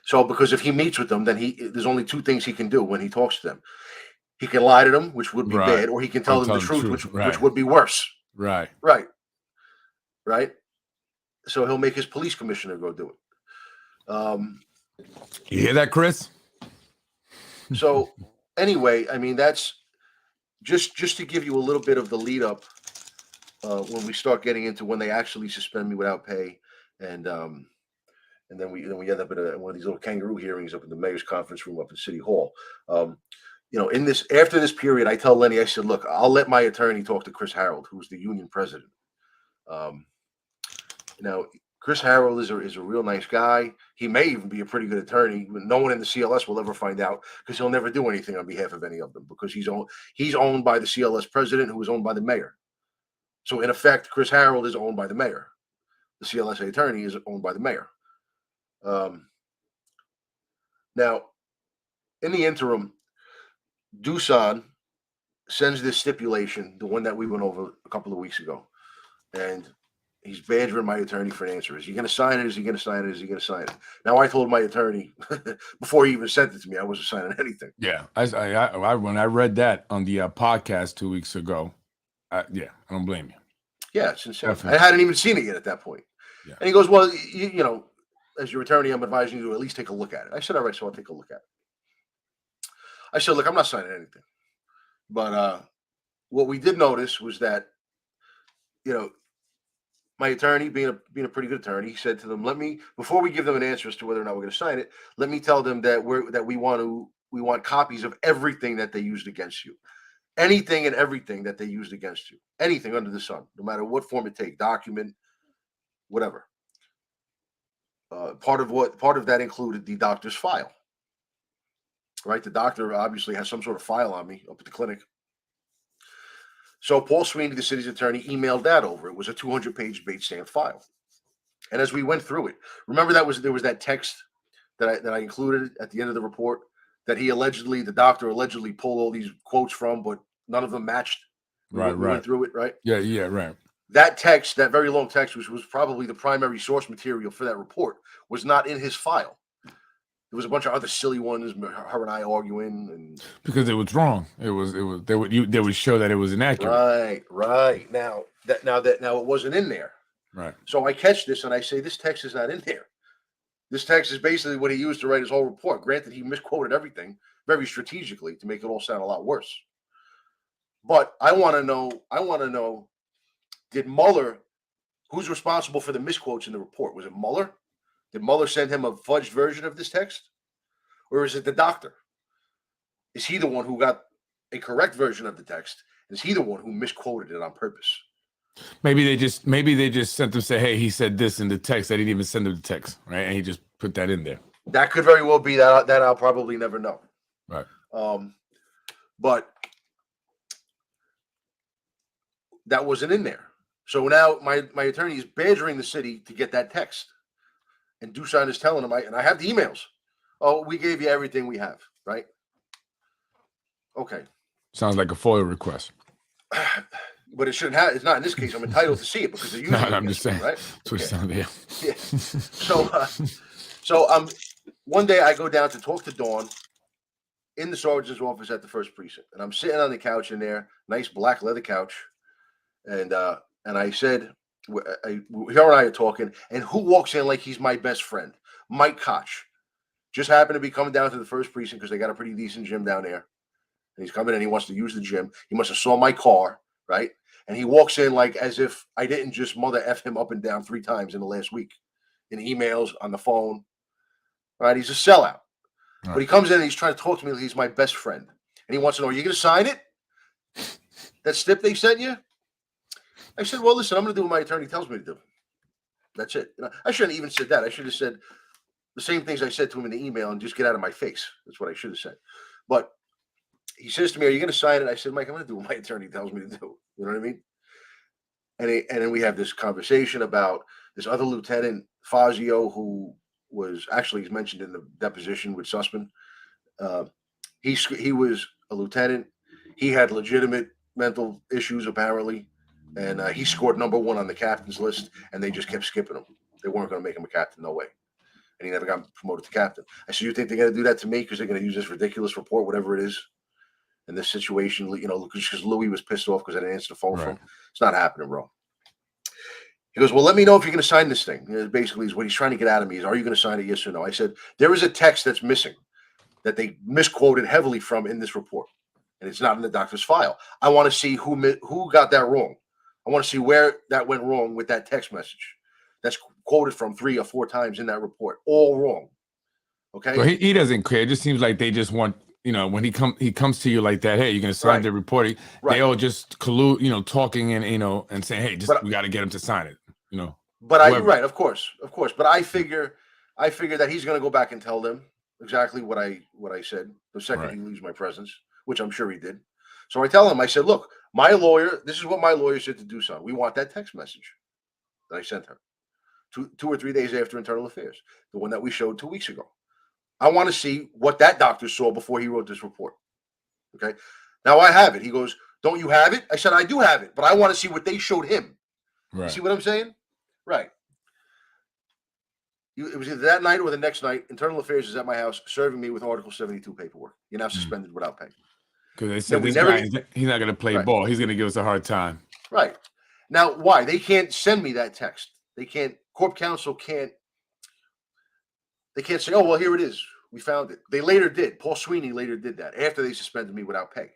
So because if he meets with them, then there's only 2 things he can do when he talks to them. He can lie to them, which would be bad, or he can tell them the truth, which would be worse. Right. Right. Right. So he'll make his police commissioner go do it. You hear that, Chris? So anyway, I mean, that's just to give you a little bit of the lead up when we start getting into when they actually suspend me without pay, and then we end up at one of these little kangaroo hearings up in the mayor's conference room up in City Hall. After this period, I tell Lenny, I said, look, I'll let my attorney talk to Chris Harold, who's the union president. Now, Chris Harold is a real nice guy. He may even be a pretty good attorney. No one in the CLS will ever find out because he'll never do anything on behalf of any of them because he's owned by the CLS president, who is owned by the mayor. So in effect, Chris Harold is owned by the mayor. The CLSA attorney is owned by the mayor. Now, in the interim, Dusan sends this stipulation, the one that we went over a couple of weeks ago, and he's badgering my attorney for an answer. Is he going to sign it? Is he going to sign it? Is he going to sign it? Now, I told my attorney before he even sent it to me, I wasn't signing anything. Yeah, when I read that on the podcast 2 weeks ago, I don't blame you. Yeah, it's insane. Definitely. I hadn't even seen it yet at that point. Yeah. And he goes, well, you know, as your attorney, I'm advising you to at least take a look at it. I said, all right, so I'll take a look at it. I said, look, I'm not signing anything. But what we did notice was that, you know, my attorney, being a pretty good attorney, he said to them, before we give them an answer as to whether or not we're going to sign it, let me tell them that we want copies of everything that they used against you. Anything and everything that they used against you. Anything under the sun, no matter what form it takes, document, whatever. Part of that included the doctor's file. Right? The doctor obviously has some sort of file on me up at the clinic. So Paul Sweeney, the city's attorney, emailed that over. It was a 200-page bait stamp file. And as we went through it, remember there was that text that I included at the end of the report that the doctor allegedly pulled all these quotes from, but none of them matched. Right. We went through it, right? Yeah, right. That text, that very long text, which was probably the primary source material for that report, was not in his file. There was a bunch of other silly ones, her and I arguing, and because it was wrong. They would show that it was inaccurate. Right. Now it wasn't in there. Right. So I catch this and I say, this text is not in there. This text is basically what he used to write his whole report. Granted, he misquoted everything very strategically to make it all sound a lot worse. But I want to know, did Mueller, who's responsible for the misquotes in the report? Was it Mueller? Did Mueller send him a fudged version of this text? Or is it the doctor? Is he the one who got a correct version of the text? Is he the one who misquoted it on purpose? Maybe they just sent them, say, hey, he said this in the text. They didn't even send him the text, right? And he just put that in there. That could very well be that. That I'll probably never know. Right. But that wasn't in there. So now my attorney is badgering the city to get that text. And Doosan is telling him, and I have the emails. Oh, we gave you everything we have, right? Okay. Sounds like a FOIA request. But it shouldn't have. It's not in this case. I'm entitled to see it because they're using it. I'm just saying, right? That's what it sounded, yeah. So one day I go down to talk to Dawn in the sergeant's office at the 1st Precinct, and I'm sitting on the couch in there, nice black leather couch, and I said, her and I are talking, and who walks in like he's my best friend? Mike Koch. Just happened to be coming down to the 1st Precinct because they got a pretty decent gym down there. And he's coming in, he wants to use the gym. He must have saw my car, right? And he walks in like as if I didn't just mother F him up and down 3 times in the last week. In emails, on the phone. Right? He's a sellout. Right. But he comes in and he's trying to talk to me like he's my best friend. And he wants to know, are you going to sign it? That stip they sent you? I said, well, listen, I'm going to do what my attorney tells me to do. That's it. I shouldn't have even said that. I should have said the same things I said to him in the email and just get out of my face. That's what I should have said. But he says to me, are you going to sign it? I said, Mike, I'm going to do what my attorney tells me to do. You know what I mean? And then we have this conversation about this other lieutenant, Fazio, who was actually mentioned in the deposition with Sussman. He was a lieutenant. He had legitimate mental issues, apparently. And he scored #1 on the captain's list, and they just kept skipping him. They weren't going to make him a captain, no way. And he never got promoted to captain. I said, you think they're going to do that to me because they're going to use this ridiculous report, whatever it is, in this situation, you know, because Louis was pissed off because I didn't answer the phone for him. It's not happening, bro. He goes, well, let me know if you're going to sign this thing. Basically, is what he's trying to get out of me is, are you going to sign it, yes or no? I said, there is a text that's missing that they misquoted heavily from in this report, and it's not in the doctor's file. I want to see who got that wrong. I want to see where that went wrong with that text message. That's quoted from 3 or 4 times in that report. All wrong. Okay. So he doesn't care. It just seems like they just want, you know, when he comes to you like that, hey, you're going to sign the report. They all just collude, you know, talking and, you know, and saying, hey, we got to get him to sign it, you know. But of course. But I figure that he's going to go back and tell them exactly what I said the second he leaves my presence, which I'm sure he did. So I tell him, I said, look, my lawyer, this is what my lawyer said to do, son. We want that text message that I sent her 2 or 3 days after Internal Affairs, the one that we showed 2 weeks ago. I want to see what that doctor saw before he wrote this report. Okay. Now I have it. He goes, don't you have it? I said, I do have it, but I want to see what they showed him. Right. You see what I'm saying? Right. It was either that night or the next night. Internal Affairs is at my house serving me with Article 72 paperwork. You're now suspended without pay. Because they said this guy, he's not going to play ball. He's going to give us a hard time. Right. Now, why? They can't send me that text. They can't, Corp Counsel can't, they can't say, oh, well, here it is. We found it. They later did. Paul Sweeney later did that after they suspended me without pay.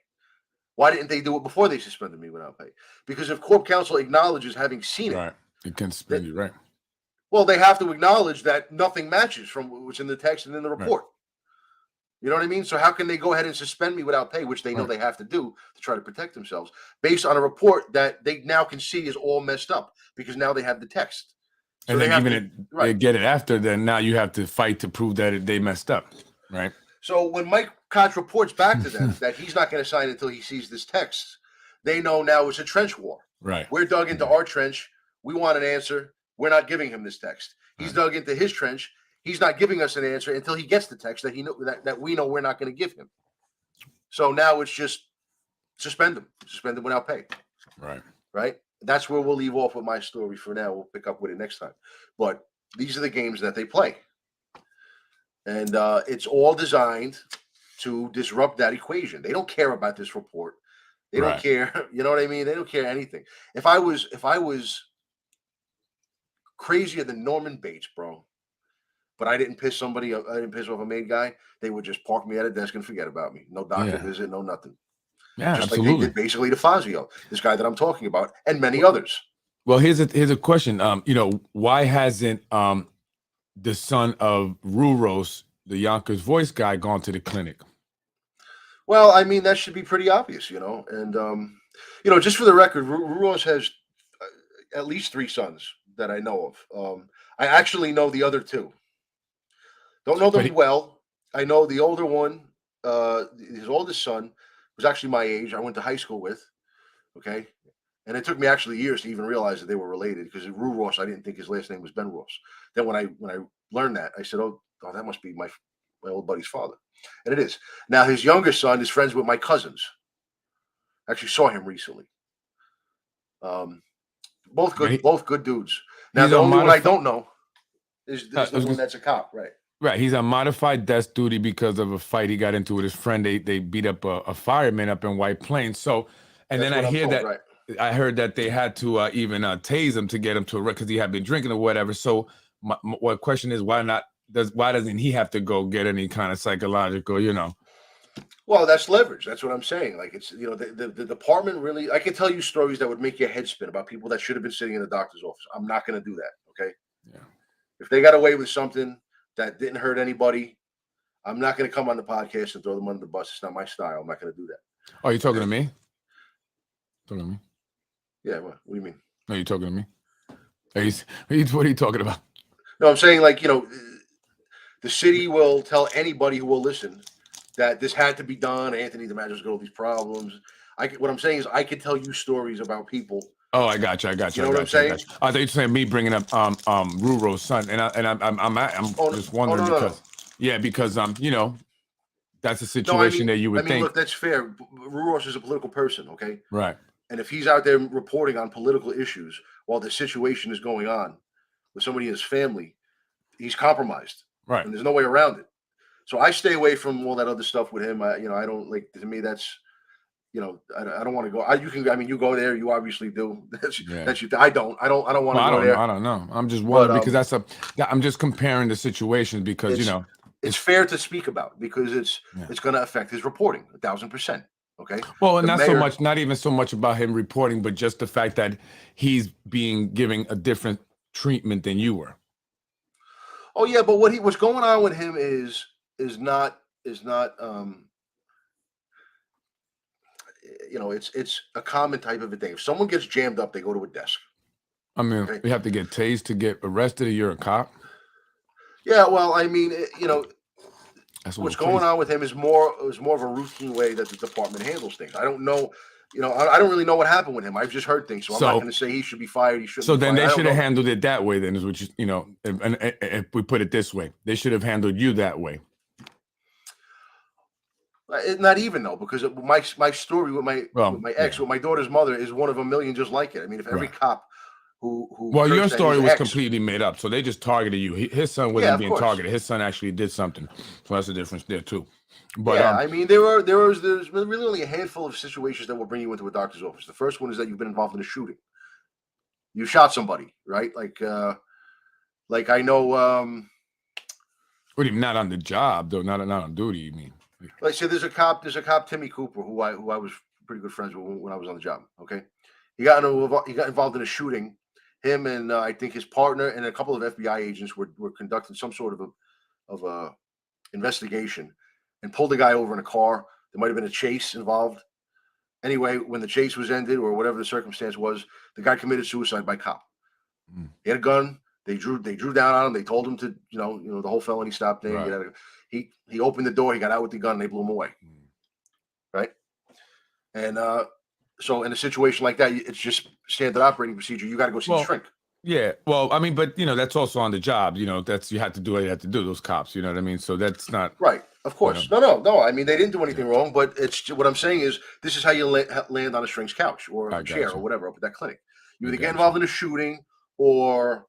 Why didn't they do it before they suspended me without pay? Because if Corp Counsel acknowledges having seen it, right, it can suspend you, right? Well, they have to acknowledge that nothing matches from what's in the text and in the report. Right. You know what I mean? So how can they go ahead and suspend me without pay, which they know they have to do to try to protect themselves, based on a report that they now can see is all messed up because now they have the text. So and then even they get it after, then now you have to fight to prove that they messed up, right? So when Mike Koch reports back to them that he's not going to sign until he sees this text, they know now it's a trench war. Right. We're dug into our trench. We want an answer. We're not giving him this text. He's dug into his trench. He's not giving us an answer until he gets the text that he know that we know we're not going to give him. So now it's just suspend him without pay. Right. Right. That's where we'll leave off with my story for now. We'll pick up with it next time. But these are the games that they play. And it's all designed to disrupt that equation. They don't care about this report. They don't care. You know what I mean? They don't care anything. If I was crazier than Norman Bates, bro, but I didn't piss off a maid guy, they would just park me at a desk and forget about me. No doctor visit, no nothing. Yeah, just absolutely. like they did basically to Fazio, this guy that I'm talking about, and many others. Well, here's a question. Why hasn't the son of Ruros, the Yonkers voice guy, gone to the clinic? Well, I mean, that should be pretty obvious, and just for the record, Ruros has at least 3 sons that I know of. I actually know the other 2. Don't know them well. I know the older one, his oldest son, was actually my age. I went to high school with. Okay. And it took me actually years to even realize that they were related, because Rue Ross, I didn't think his last name was Ben Ross. Then when I learned that, I said, oh, that must be my old buddy's father. And it is. Now his younger son is friends with my cousins. I actually saw him recently. Both good dudes. Now the only one I don't know is the one that's a cop, right? Right. He's on modified desk duty because of a fight he got into with his friend. They beat up a fireman up in White Plains. So, and then I hear that I heard that they had to even tase him to get him to arrest because he had been drinking or whatever. So, my question is, why doesn't he have to go get any kind of psychological, Well, that's leverage. That's what I'm saying. Like, it's, the department really, I can tell you stories that would make your head spin about people that should have been sitting in the doctor's office. I'm not going to do that. Okay. Yeah. If they got away with something that didn't hurt anybody, I'm not going to come on the podcast and throw them under the bus. It's not my style. I'm not going to do that. Oh, you talking to me? Talking to me? Yeah. What do you mean? No, you talking to me? What are you talking about? No, I'm saying, like, the city will tell anybody who will listen that this had to be done. Anthony DiMaggio's got all these problems. What I'm saying is, I could tell you stories about people. Oh, I got you. You know what I'm saying? I thought you were saying me bringing up Ruro's son, and I'm just wondering because that's a situation that you would think. Look, that's fair. Ruros is a political person, okay? Right. And if he's out there reporting on political issues while the situation is going on with somebody in his family, he's compromised. Right. And there's no way around it. So I stay away from all that other stuff with him. I don't like. To me, that's. I don't want to go. You go there. You obviously do. That's you. I don't want to go there. I don't know. I'm just wondering because I'm just comparing the situations because it's fair to speak about because it's going to affect his reporting 1,000%. Okay. Well, and not even so much about him reporting, but just the fact that he's being given a different treatment than you were. Oh yeah, but what's going on with him is not. It's a common type of a thing. If someone gets jammed up, they go to a desk. I mean, you have to get tased to get arrested, or you're a cop. Yeah, well, I mean, what's going on with him is more of a routine way that the department handles things. I don't know, I don't really know what happened with him. I've just heard things, so I'm not going to say he should be fired. He shouldn't. So then they should have handled it that way. Then is what if we put it this way, they should have handled you that way. Not even though, because my story with my ex, yeah. with my daughter's mother, is one of a million just like it. I mean, if every Right. cop who Well, your cursed at story his was ex, completely made up, so they just targeted you. His son yeah, wasn't of being course, targeted. His son actually did something, so that's the difference there too. But yeah. I mean, there's really only a handful of situations that will bring you into a doctor's office. The first one is that you've been involved in a shooting. You shot somebody, right? Like I know. what even not on the job though, not on duty. You mean? Like I said, there's a cop, Timmy Cooper, who I was pretty good friends with when I was on the job. Okay, he got involved in a shooting. Him and I think his partner and a couple of FBI agents were conducting some sort of a investigation and pulled the guy over in a car. There might have been a chase involved. Anyway, when the chase was ended or whatever the circumstance was, the guy committed suicide by cop. Mm. He had a gun. They drew down on him. They told him to, the whole felony stop thing. Right. He opened the door. He got out with the gun. And they blew him away. Mm. Right. And so in a situation like that, it's just standard operating procedure. You got to go see the shrink. Yeah. Well, I mean, but that's also on the job. That's you have to do what you have to do. Those cops. You know what I mean? So that's not right. Of course. No. I mean, they didn't do anything wrong. But it's what I'm saying is this is how you land on a shrink's couch or a chair or whatever up at that clinic. You either get involved in a shooting or.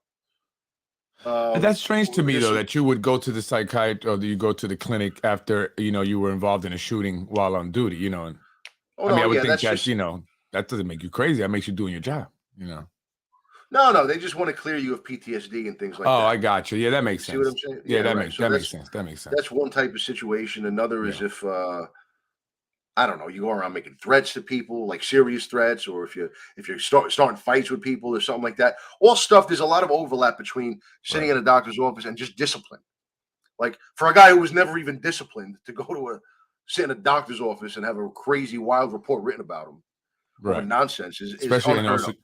And that's strange to me, though, that you would go to the psychiatrist or you go to the clinic after you were involved in a shooting while on duty. And I mean, I would think that just, that doesn't make you crazy. That makes you doing your job. No, they just want to clear you of PTSD and things like that. Oh, I got you. Yeah, that makes sense. See what I'm saying? Yeah, that makes sense. That makes sense. That's one type of situation. Another is if I don't know, you go around making threats to people, like serious threats, or if you're starting fights with people or something like that. All stuff. There's a lot of overlap between sitting in a doctor's office and just discipline. Like for a guy who was never even disciplined to go to sit in a doctor's office and have a crazy wild report written about him, over nonsense is especially unheard of.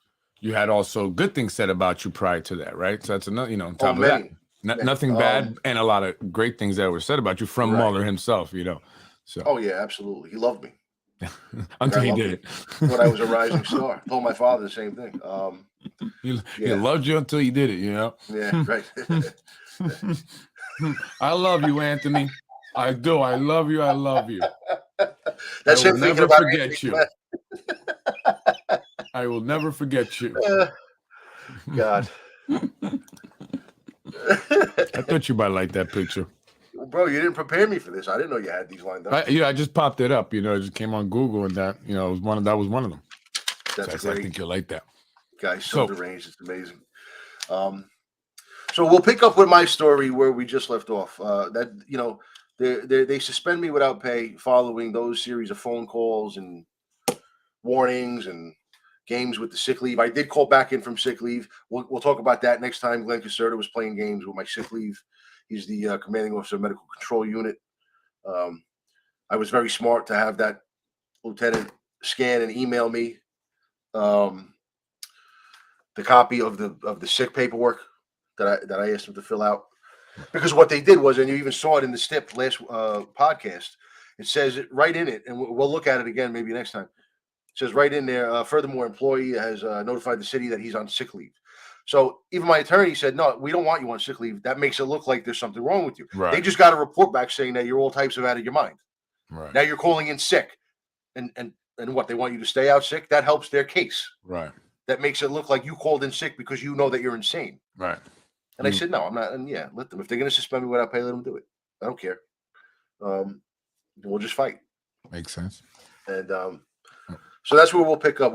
You had also good things said about you prior to that, right? So that's another, on top of that, nothing bad and a lot of great things that were said about you from Mueller himself, So. Oh yeah, absolutely. He loved me until he did it. When I was a rising star. Told my father the same thing. He loved you until he did it. Yeah, right. I love you, Anthony. I do. I love you. I love you. That's him thinking about forget you. I will never forget you. God. I thought you might like that picture. Bro, you didn't prepare me for this. I didn't know you had these lined up. I just popped it up. It just came on Google, and that was one of them. That's great. I think you'll like that. Guys, so deranged. It's amazing. So we'll pick up with my story where we just left off. They suspend me without pay following those series of phone calls and warnings and games with the sick leave. I did call back in from sick leave. We'll talk about that next time. Glenn Caserta was playing games with my sick leave. He's the commanding officer of medical control unit. I was very smart to have that lieutenant scan and email me the copy of the sick paperwork that I asked him to fill out. Because what they did was, and you even saw it in the STIP last podcast, it says it right in it, and we'll look at it again maybe next time. It says right in there, furthermore, employee has notified the city that he's on sick leave. So even my attorney said, no, we don't want you on sick leave. That makes it look like there's something wrong with you. Right. They just got a report back saying that you're all types of out of your mind. Right. Now you're calling in sick. And what, they want you to stay out sick? That helps their case. Right. That makes it look like you called in sick because you know that you're insane. Right. And I said, no, I'm not. And let them. If they're going to suspend me without pay, let them do it. I don't care. We'll just fight. Makes sense. And so that's where we'll pick up.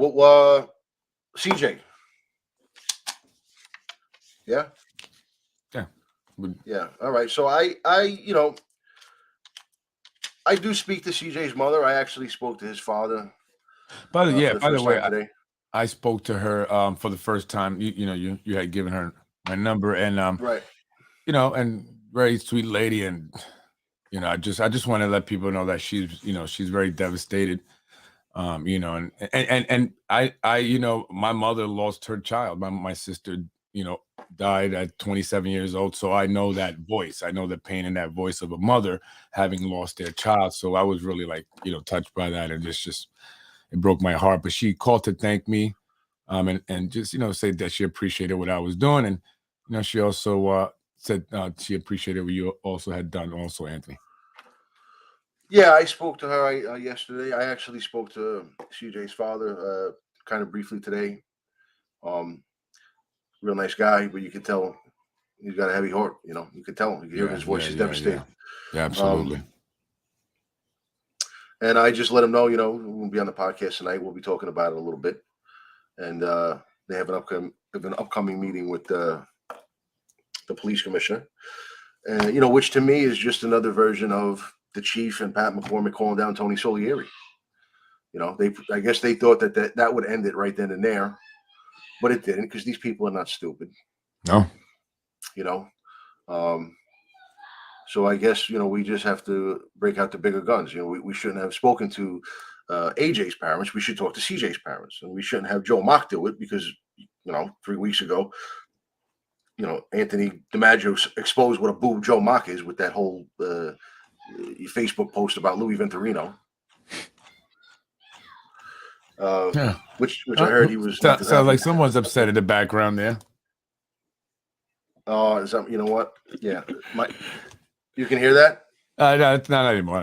CJ. Yeah. Yeah. Yeah. All right. So I do speak to CJ's mother. I actually spoke to his father. By the way, I spoke to her for the first time. You had given her my number, and right. And very sweet lady, and I just want to let people know that she's very devastated. And I my mother lost her child. My sister, died at 27 years old. So I know that voice. I know the pain in that voice of a mother having lost their child. So I was really touched by that, and it broke my heart. But she called to thank me, and just say that she appreciated what I was doing, and she also said she appreciated what you also had done, also, Anthony. Yeah, I spoke to her yesterday. I actually spoke to CJ's father kind of briefly today. Um, Real nice guy, but you can tell he's got a heavy heart. You can tell. You can hear Yeah, his voice yeah, is yeah, yeah. devastated. Yeah, Um, absolutely. and I just let him know, we'll be on the podcast tonight. We'll be talking about it a little bit, and they have an upcoming meeting with the police commissioner, and which to me is just another version of the chief and Pat McCormick calling down Tony Solieri. I guess they thought that would end it right then and there, but it didn't because these people are not stupid. No. You know, um, so I guess we just have to break out the bigger guns. We shouldn't have spoken to AJ's parents. We should talk to CJ's parents, and we shouldn't have Joe Mock do it because 3 weeks ago, Anthony DiMaggio exposed what a boob Joe Mock is with that whole Facebook post about Louis Venturino. Yeah. Which I heard he was not Sounds happy. like someone's upset in the background there. Is that you know what? Yeah, you can hear that. No, it's not anymore.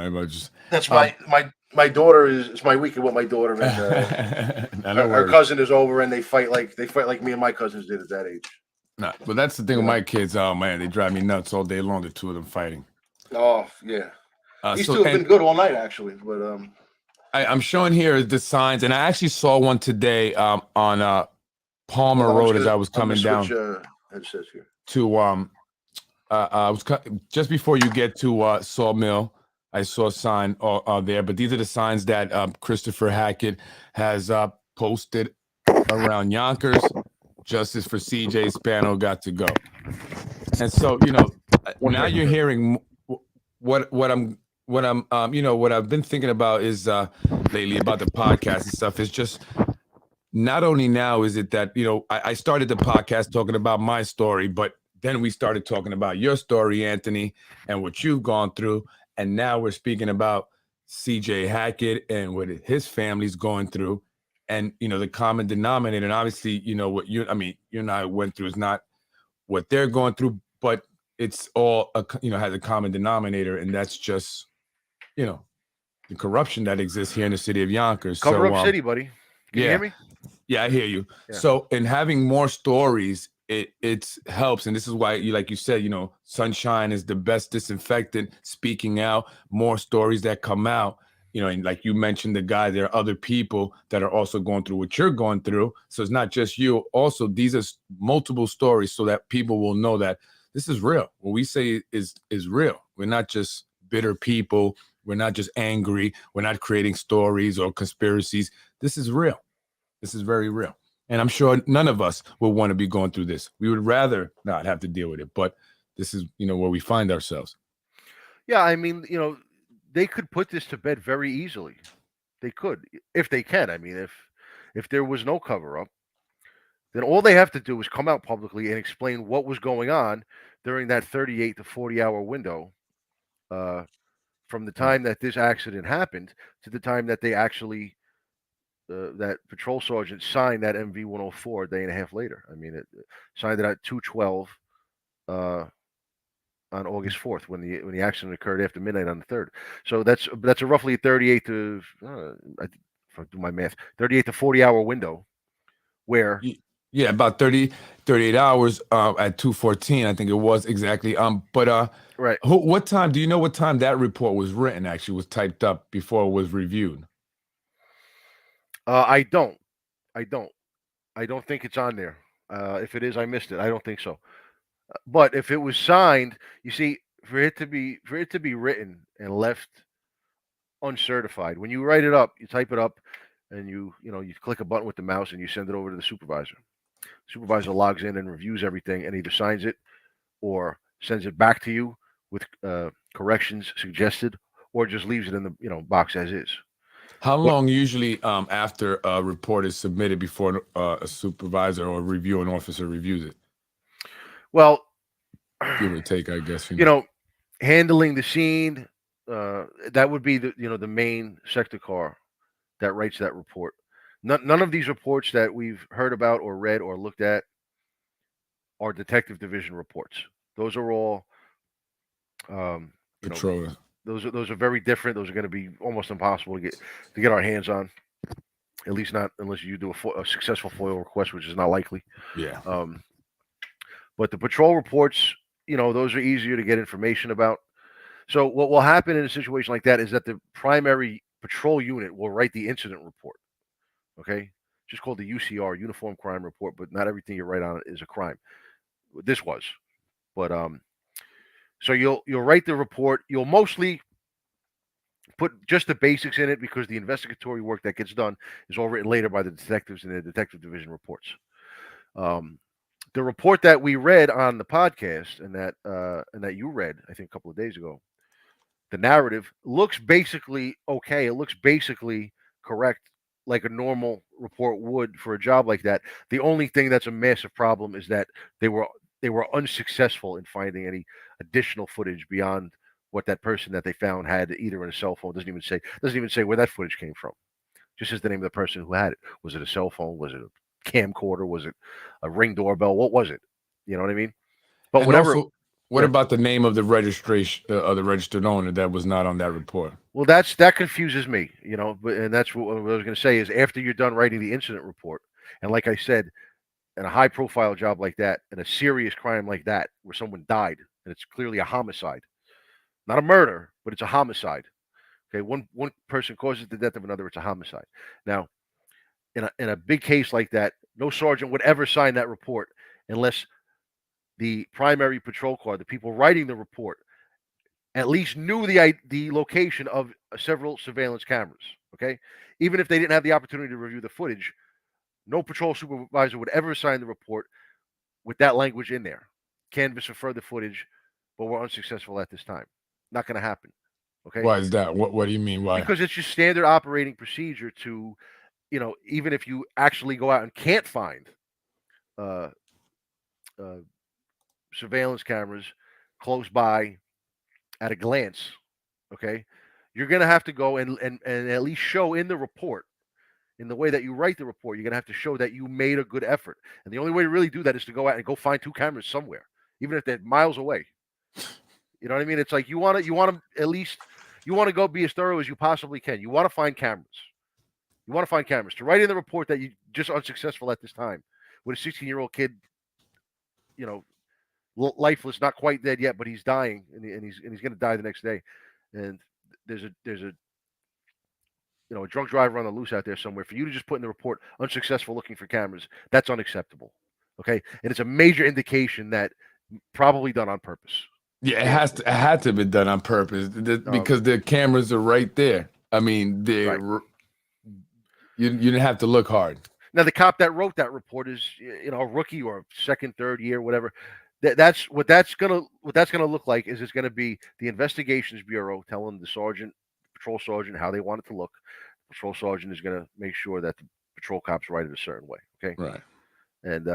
That's my daughter is. It's my weekend with my daughter, and our cousin is over, and they fight like me and my cousins did at that age. No, but that's the thing with my kids. Oh man, they drive me nuts all day long. The two of them fighting. Oh yeah, these two have been good all night actually, but I'm showing here the signs, and I actually saw one today on Palmer Road as I was coming down headsets here. To I was just before you get to Sawmill. I saw a sign there, but these are the signs that Christopher Hackett has posted around Yonkers. Justice for CJ Spano got to go, and so now you're hearing what I've been thinking about is lately about the podcast and stuff. Is just not only now is it that I started the podcast talking about my story, but then we started talking about your story, Anthony, and what you've gone through, and now we're speaking about CJ Hackett and what his family's going through. And the common denominator, and obviously, what you and I went through is not what they're going through, but it's all has a common denominator, and that's just the corruption that exists here in the city of Yonkers. Cover up city, buddy. Can you hear me? Yeah, I hear you. Yeah. So, in having more stories, it helps, and this is why like you said, sunshine is the best disinfectant. Speaking out, more stories that come out. And like you mentioned, the guy, there are other people that are also going through what you're going through. So it's not just you. Also, these are multiple stories so that people will know that this is real. What we say is real. We're not just bitter people. We're not just angry. We're not creating stories or conspiracies. This is real. This is very real. And I'm sure none of us would want to be going through this. We would rather not have to deal with it. But this is, where we find ourselves. Yeah, I mean, they could put this to bed very easily. They could, if they can. I mean, if there was no cover up, then all they have to do is come out publicly and explain what was going on during that 38 to 40-hour window from the time that this accident happened to the time that they actually that patrol sergeant signed that MV 104 a day and a half later. I mean, it signed it at 2:12 on August 4th when the accident occurred after midnight on the 3rd. So that's a roughly 38 to if I do my math, 38 to 40-hour window where about 38 hours at 2:14, I think it was exactly. But right. What time do you know what time that report was written, actually was typed up before it was reviewed? I don't think it's on there. If it is, I missed it. I don't think so. But if it was signed, you see, for it to be written and left uncertified, when you write it up, you type it up, and you click a button with the mouse and you send it over to the supervisor. Supervisor logs in and reviews everything and either signs it or sends it back to you with corrections suggested, or just leaves it in the box as is. How long usually after a report is submitted before a supervisor or reviewing officer reviews it? Well, give or take, I guess. Handling the scene, that would be the main sector car that writes that report. None of these reports that we've heard about or read or looked at are detective division reports. Those are all patrollers. Those are very different. Those are going to be almost impossible to get our hands on. At least not unless you do a successful FOIL request, which is not likely. Yeah. But the patrol reports, those are easier to get information about. So what will happen in a situation like that is that the primary patrol unit will write the incident report. Okay, just called the UCR, Uniform Crime Report, but not everything you write on it is a crime. This was, but so you'll write the report. You'll mostly put just the basics in it because the investigatory work that gets done is all written later by the detectives in the detective division reports. The report that we read on the podcast and that you read, I think, a couple of days ago, the narrative looks basically okay. It looks basically correct, like a normal report would for a job like that. The only thing that's a massive problem is that they were unsuccessful in finding any additional footage beyond what that person that they found had either in a cell phone. Doesn't even say where that footage came from. Just says the name of the person who had it. Was it a cell phone? Was it a camcorder? Was it a Ring doorbell? What was it? You know what I mean? But And whatever. also, what about the name of the registration of the registered owner that was not on that report? Well, that confuses me, and that's what I was going to say is after you're done writing the incident report, and like I said, in a high-profile job like that, in a serious crime like that, where someone died and it's clearly a homicide, not a murder, but it's a homicide. Okay, one person causes the death of another; it's a homicide. Now, in a big case like that, no sergeant would ever sign that report unless the primary patrol car, the people writing the report, at least knew the location of several surveillance cameras. Okay, even if they didn't have the opportunity to review the footage, no patrol supervisor would ever sign the report with that language in there. Canvass for further footage, but we're unsuccessful at this time. Not going to happen. Okay. Why is that? What do you mean? Why? Because it's just standard operating procedure to, even if you actually go out and can't find surveillance cameras close by at a glance, okay, you're going to have to go and at least show in the report, in the way that you write the report, you're going to have to show that you made a good effort. And the only way to really do that is to go out and go find two cameras somewhere, even if they're miles away. You know what I mean? It's like you want to at least, you want to go be as thorough as you possibly can. You want to find cameras. You want to find cameras to write in the report that you just unsuccessful at this time with a 16-year-old kid, lifeless, not quite dead yet, but he's dying, and he's going to die the next day. And there's a drunk driver on the loose out there somewhere. For you to just put in the report unsuccessful looking for cameras, that's unacceptable. Okay, and it's a major indication that probably done on purpose. Yeah, it had to be done on purpose because the cameras are right there. I mean, you didn't have to look hard. Now, the cop that wrote that report is, a rookie or second, third year, whatever. That's gonna look like is it's gonna be the investigations bureau telling the patrol sergeant how they want it to look. The patrol sergeant is gonna make sure that the patrol cops write it a certain way. Okay. Right. And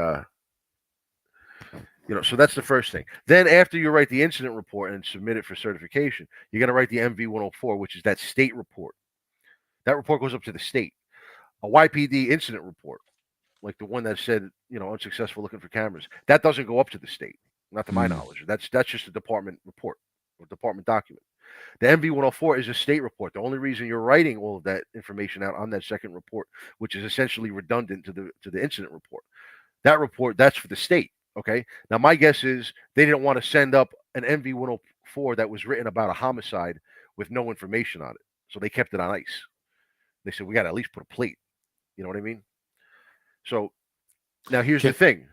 so that's the first thing. Then after you write the incident report and submit it for certification, you're gonna write the MV-104, which is that state report. That report goes up to the state. A YPD incident report, like the one that said, unsuccessful looking for cameras, that doesn't go up to the state, not to my knowledge. That's just a department report or department document. The MV-104 is a state report. The only reason you're writing all of that information out on that second report, which is essentially redundant to the incident report, that report, that's for the state. Okay. Now, my guess is they didn't want to send up an MV-104 that was written about a homicide with no information on it, so they kept it on ice. They said we got to at least put a plate. You know what I mean? So now here's the thing.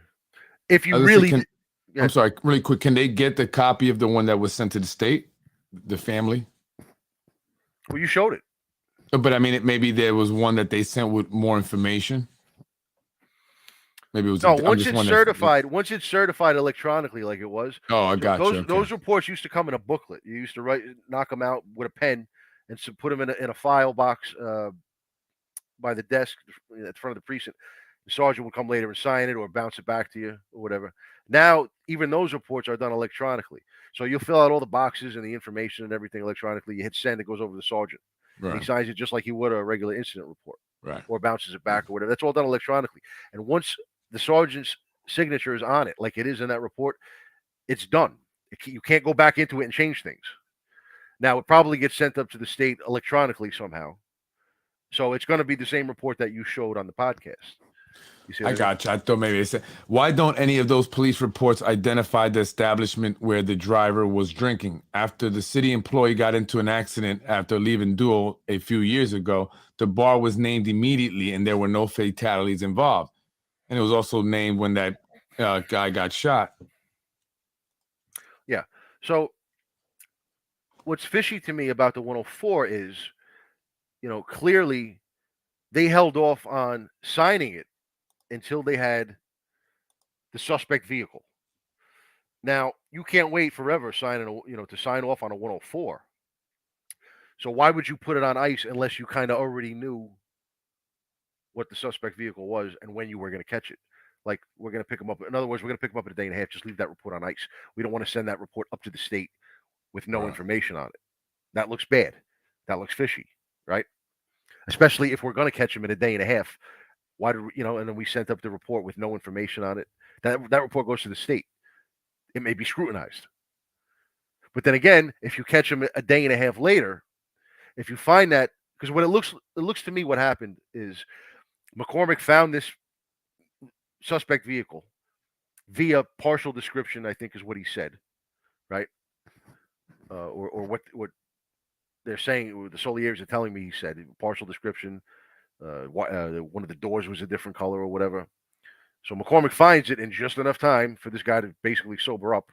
If you really... I'm sorry, really quick. Can they get the copy of the one that was sent to the state, the family? Well, you showed it. But I mean, maybe there was one that they sent with more information. Maybe it was... No, once it's certified electronically like it was. Oh, I got you. Those reports used to come in a booklet. You used to knock them out with a pen and put them in a file box by the desk at front of the precinct. The sergeant would come later and sign it or bounce it back to you or whatever. Now, even those reports are done electronically. So you'll fill out all the boxes and the information and everything electronically. You hit send, it goes over to the sergeant. Right. And he signs it just like he would a regular incident report. Right. Or bounces it back or whatever. That's all done electronically. And once the sergeant's signature is on it, like it is in that report, it's done. You can't go back into it and change things. Now it probably gets sent up to the state electronically somehow. So it's going to be the same report that you showed on the podcast. You see what I mean? got you. I thought maybe they said, why don't any of those police reports identify the establishment where the driver was drinking? After the city employee got into an accident after leaving Duel a few years ago, the bar was named immediately and there were no fatalities involved. And it was also named when that guy got shot. Yeah. So what's fishy to me about the 104 is, clearly they held off on signing it until they had the suspect vehicle. Now, you can't wait forever to sign off on a 104. So why would you put it on ice unless you kind of already knew what the suspect vehicle was and when you were going to catch it? Like, we're going to pick them up. In other words, we're going to pick them up in a day and a half. Just leave that report on ice. We don't want to send that report up to the state with no information on it. That looks bad. That looks fishy, right? Especially if we're going to catch him in a day and a half. Why did and then we sent up the report with no information on it. That report goes to the state. It may be scrutinized. But then again, if you catch him a day and a half later, if you find that, because what it looks to me, what happened is McCormick found this suspect vehicle via partial description, I think is what he said, right? Or what they're saying, the Soliers are telling me he said, partial description. One of the doors was a different color or whatever. So McCormick finds it in just enough time for this guy to basically sober up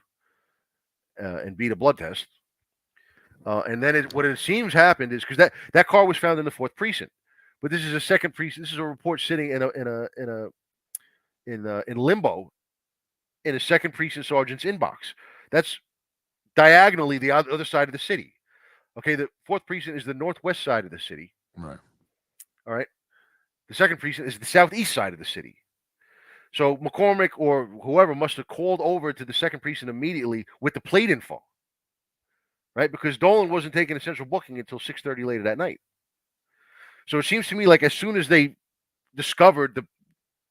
and beat a blood test. And then what it seems happened is because that car was found in the 4th precinct, but this is a 2nd precinct. This is a report sitting in limbo in a 2nd precinct sergeant's inbox. That's diagonally the other side of the city. Okay, the 4th precinct is the northwest side of the city. Right. All right. The 2nd precinct is the southeast side of the city. So McCormick or whoever must have called over to the 2nd precinct immediately with the plate info, right? Because Dolan wasn't taking a central booking until 6:30 later that night. So it seems to me like as soon as they discovered the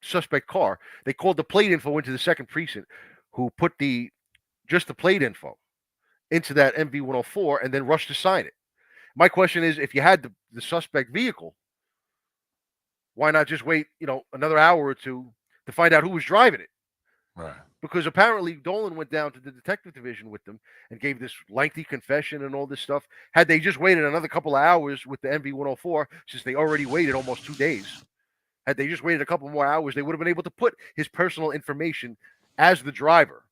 suspect car, they called the plate info into the 2nd precinct, who put just the plate info into that MV 104 and then rushed to sign it. My question is, if you had the suspect vehicle, why not just wait, another hour or two to find out who was driving it? Right. Because apparently Dolan went down to the detective division with them and gave this lengthy confession and all this stuff. Had they just waited another couple of hours with the MV 104, since they already waited almost 2 days, had they just waited a couple more hours, they would have been able to put his personal information as the driver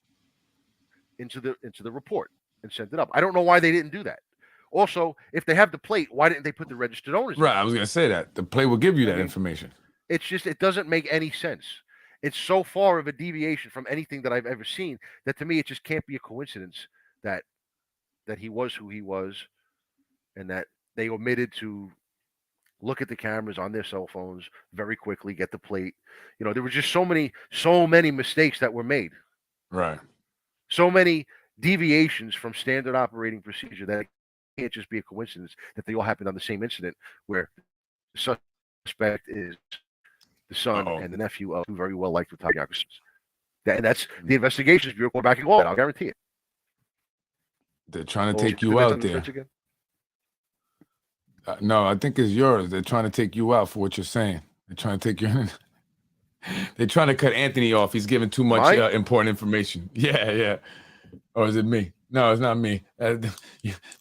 into the report and sent it up. I don't know why they didn't do that. Also, if they have the plate, why didn't they put the registered owners? Right. I was going to say that. The plate will give you that information. It's just, it doesn't make any sense. It's so far of a deviation from anything that I've ever seen that to me, it just can't be a coincidence that he was who he was and that they omitted to look at the cameras on their cell phones very quickly, get the plate. There were just so many mistakes that were made. Right. So many deviations from standard operating procedure that it can't just be a coincidence that they all happened on the same incident where the suspect is the son and the nephew of two very well liked Italian actors. And that's the Investigations Bureau going back and all that. I'll guarantee it. They're trying to take you out there. No, I think it's yours. They're trying to take you out for what you're saying. They're trying to take you. They're trying to cut Anthony off. He's giving too much important information. Yeah. Or is it me? No, it's not me. They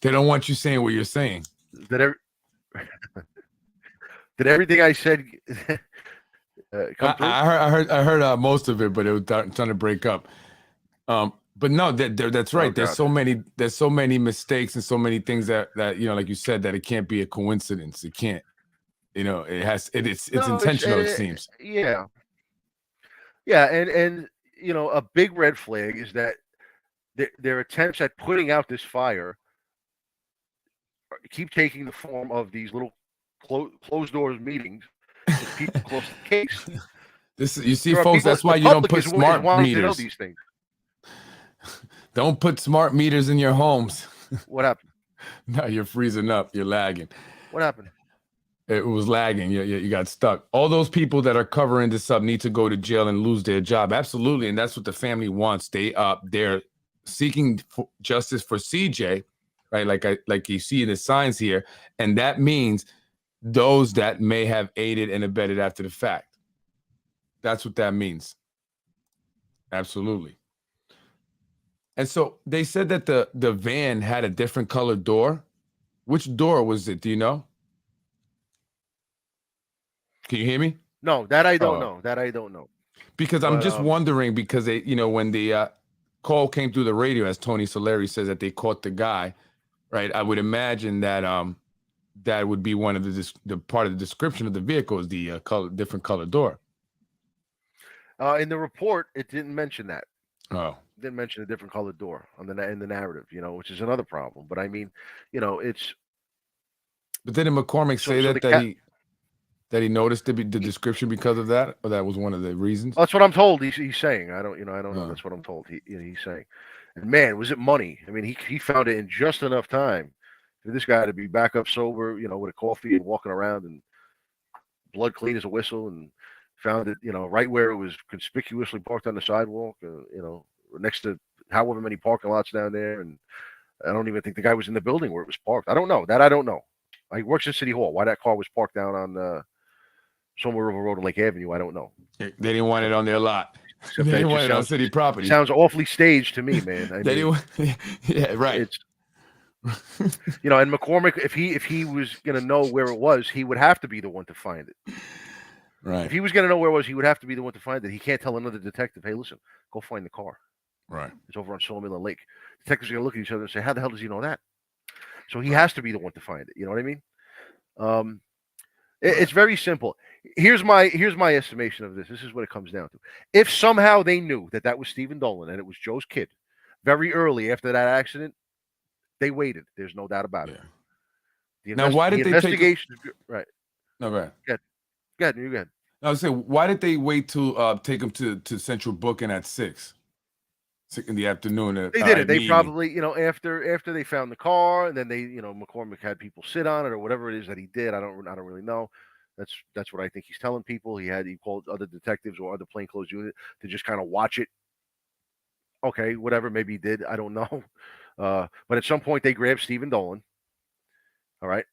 don't want you saying what you're saying. Did everything I said come through? I heard most of it, but it was trying to break up. But no, that's right. There's so many mistakes and so many things that like you said, that it can't be a coincidence. It can't. It's intentional. It seems. Yeah. And a big red flag is that their attempts at putting out this fire keep taking the form of these little closed doors meetings with people close to the case. You see, folks, that's why you don't put smart meters. These things. Don't put smart meters in your homes. What happened? No, you're freezing up. You're lagging. What happened? It was lagging. You got stuck. All those people that are covering this up need to go to jail and lose their job. Absolutely, and that's what the family wants. They're seeking justice for CJ, right? Like you see in the signs here, and that means those that may have aided and abetted after the fact. That's what that means. Absolutely. And so they said that the van had a different colored door. Which door was it? Do you know? Can you hear me? No, that I don't Oh. know. That I don't know. Because I'm just wondering, because they, when the call came through the radio, as Tony Solari says that they caught the guy, right? I would imagine that that would be one of the part of the description of the vehicle is the different colored door. In the report, it didn't mention that. Oh. It didn't mention a different colored door in the narrative, which is another problem. But I mean, it's. But didn't McCormick say that he noticed the description because of that, or that was one of the reasons? That's what I'm told. He's saying. I don't know. That's what I'm told. He's saying. And man, was it money? I mean, he found it in just enough time for this guy to be back up sober, with a coffee and walking around and blood clean as a whistle, and found it, right where it was conspicuously parked on the sidewalk, next to however many parking lots down there. And I don't even think the guy was in the building where it was parked. I don't know. That I don't know. He works in City Hall. Why that car was parked down on somewhere over Road on Lake Avenue, I don't know. They didn't want it on their lot. They didn't want it on city property. Sounds awfully staged to me, man. Yeah, right. It's and McCormick, if he was gonna know where it was, he would have to be the one to find it. Right. If he was gonna know where it was, he would have to be the one to find it. He can't tell another detective, "Hey, listen, go find the car." Right. It's over on Sawmill and Lake. Detectives are gonna look at each other and say, "How the hell does he know that?" So he has to be the one to find it. You know what I mean? It's very simple. Here's my estimation of this. This is what it comes down to. If somehow they knew that was Stephen Dolan and it was Joe's kid, very early after that accident, they waited. There's no doubt about it. Now, why did they investigation? Right. No, right. Go ahead. You go ahead. I was saying, why did they wait to take him to central booking at 6 in the afternoon? They did it. They probably, after they found the car, and then they, McCormick had people sit on it or whatever it is that he did. I don't really know. That's what I think he's telling people. He called other detectives or other plainclothes unit to just kind of watch it. Okay, whatever. Maybe he did. I don't know. But at some point they grabbed Stephen Dolan. All right.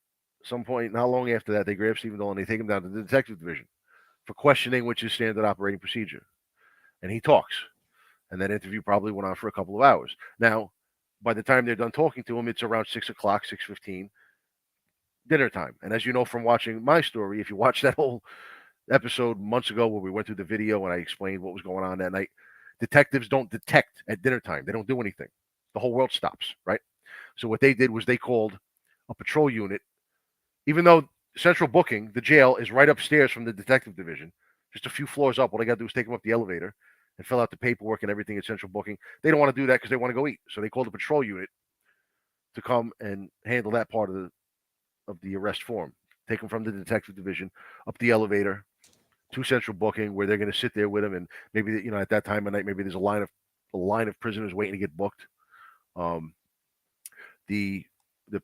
Some point, not long after that, they grab Stephen Dolan. They take him down to the detective division for questioning, which is standard operating procedure. And he talks. And that interview probably went on for a couple of hours. Now, by the time they're done talking to him, it's around 6 o'clock, 6:15, dinner time. And as you know from watching my story, if you watched that whole episode months ago where we went through the video and I explained what was going on that night, detectives don't detect at dinner time. They don't do anything. The whole world stops, right? So what they did was they called a patrol unit, even though central booking, the jail, is right upstairs from the detective division, just a few floors up. All they got to do is take them up the elevator and fill out the paperwork and everything at central booking. They don't want to do that because they want to go eat. So they called the patrol unit to come and handle that part of the arrest form. Take them from the detective division up the elevator to central booking, where they're going to sit there with him, and maybe at that time of night, maybe there's a line of prisoners waiting to get booked. The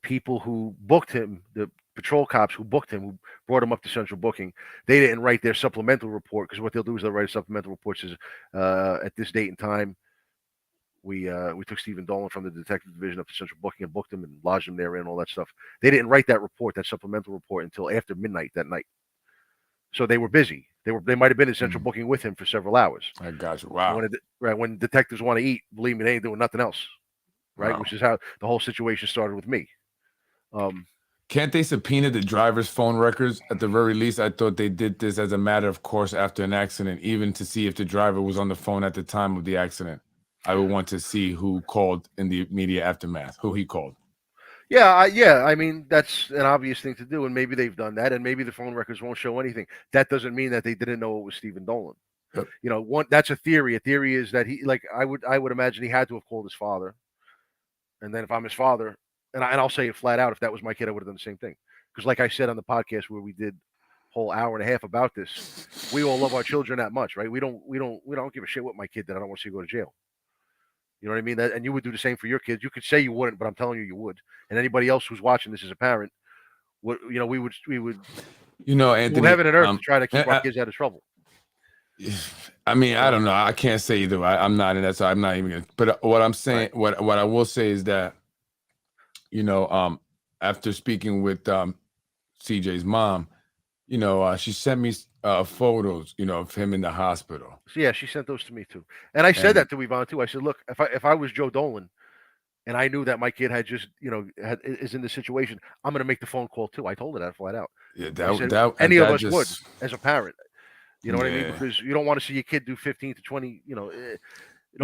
people who booked him, the patrol cops who booked him, who brought him up to central booking, they didn't write their supplemental report, because what they'll do is they'll write a supplemental report says, at this date and time, we took Stephen Dolan from the detective division up to central booking and booked him and lodged him there and all that stuff. They didn't write that report, that supplemental report, until after midnight that night. So they were busy. They might have been in central booking with him for several hours. I got you. Wow. When detectives want to eat, believe me, they ain't doing nothing else. Right. Wow. Which is how the whole situation started with me. Can't they subpoena the driver's phone records? At the very least, I thought they did this as a matter of course after an accident, even to see if the driver was on the phone at the time of the accident. I would want to see who called in the immediate aftermath, who he called. Yeah. I mean, that's an obvious thing to do, and maybe they've done that, and maybe the phone records won't show anything. That doesn't mean that they didn't know it was Stephen Dolan. Yep. That's a theory. A theory is that I would imagine he had to have called his father. And then if I'm his father, and I'll say it flat out, if that was my kid, I would have done the same thing. Because like I said on the podcast where we did a whole hour and a half about this, we all love our children that much, right? We don't give a shit what my kid did. I don't want to see you go to jail. You know what I mean? And you would do the same for your kids. You could say you wouldn't, but I'm telling you would. And anybody else who's watching this as a parent, we would Anthony, heaven and earth to try to keep our kids out of trouble. I mean, I don't know. I can't say either. I'm not in that, so I'm not even gonna. But what I'm saying, right. what I will say is that after speaking with CJ's mom, she sent me photos, of him in the hospital. So yeah, she sent those to me too, and I said And that to Yvonne too. I said, look, if I was Joe Dolan, and I knew that my kid had just is in this situation, I'm going to make the phone call too. I told her that flat out. yeah, I said and any of that us would just as a parent. You know what I mean? yeah, Because you don't want to see your kid do 15 to 20. No you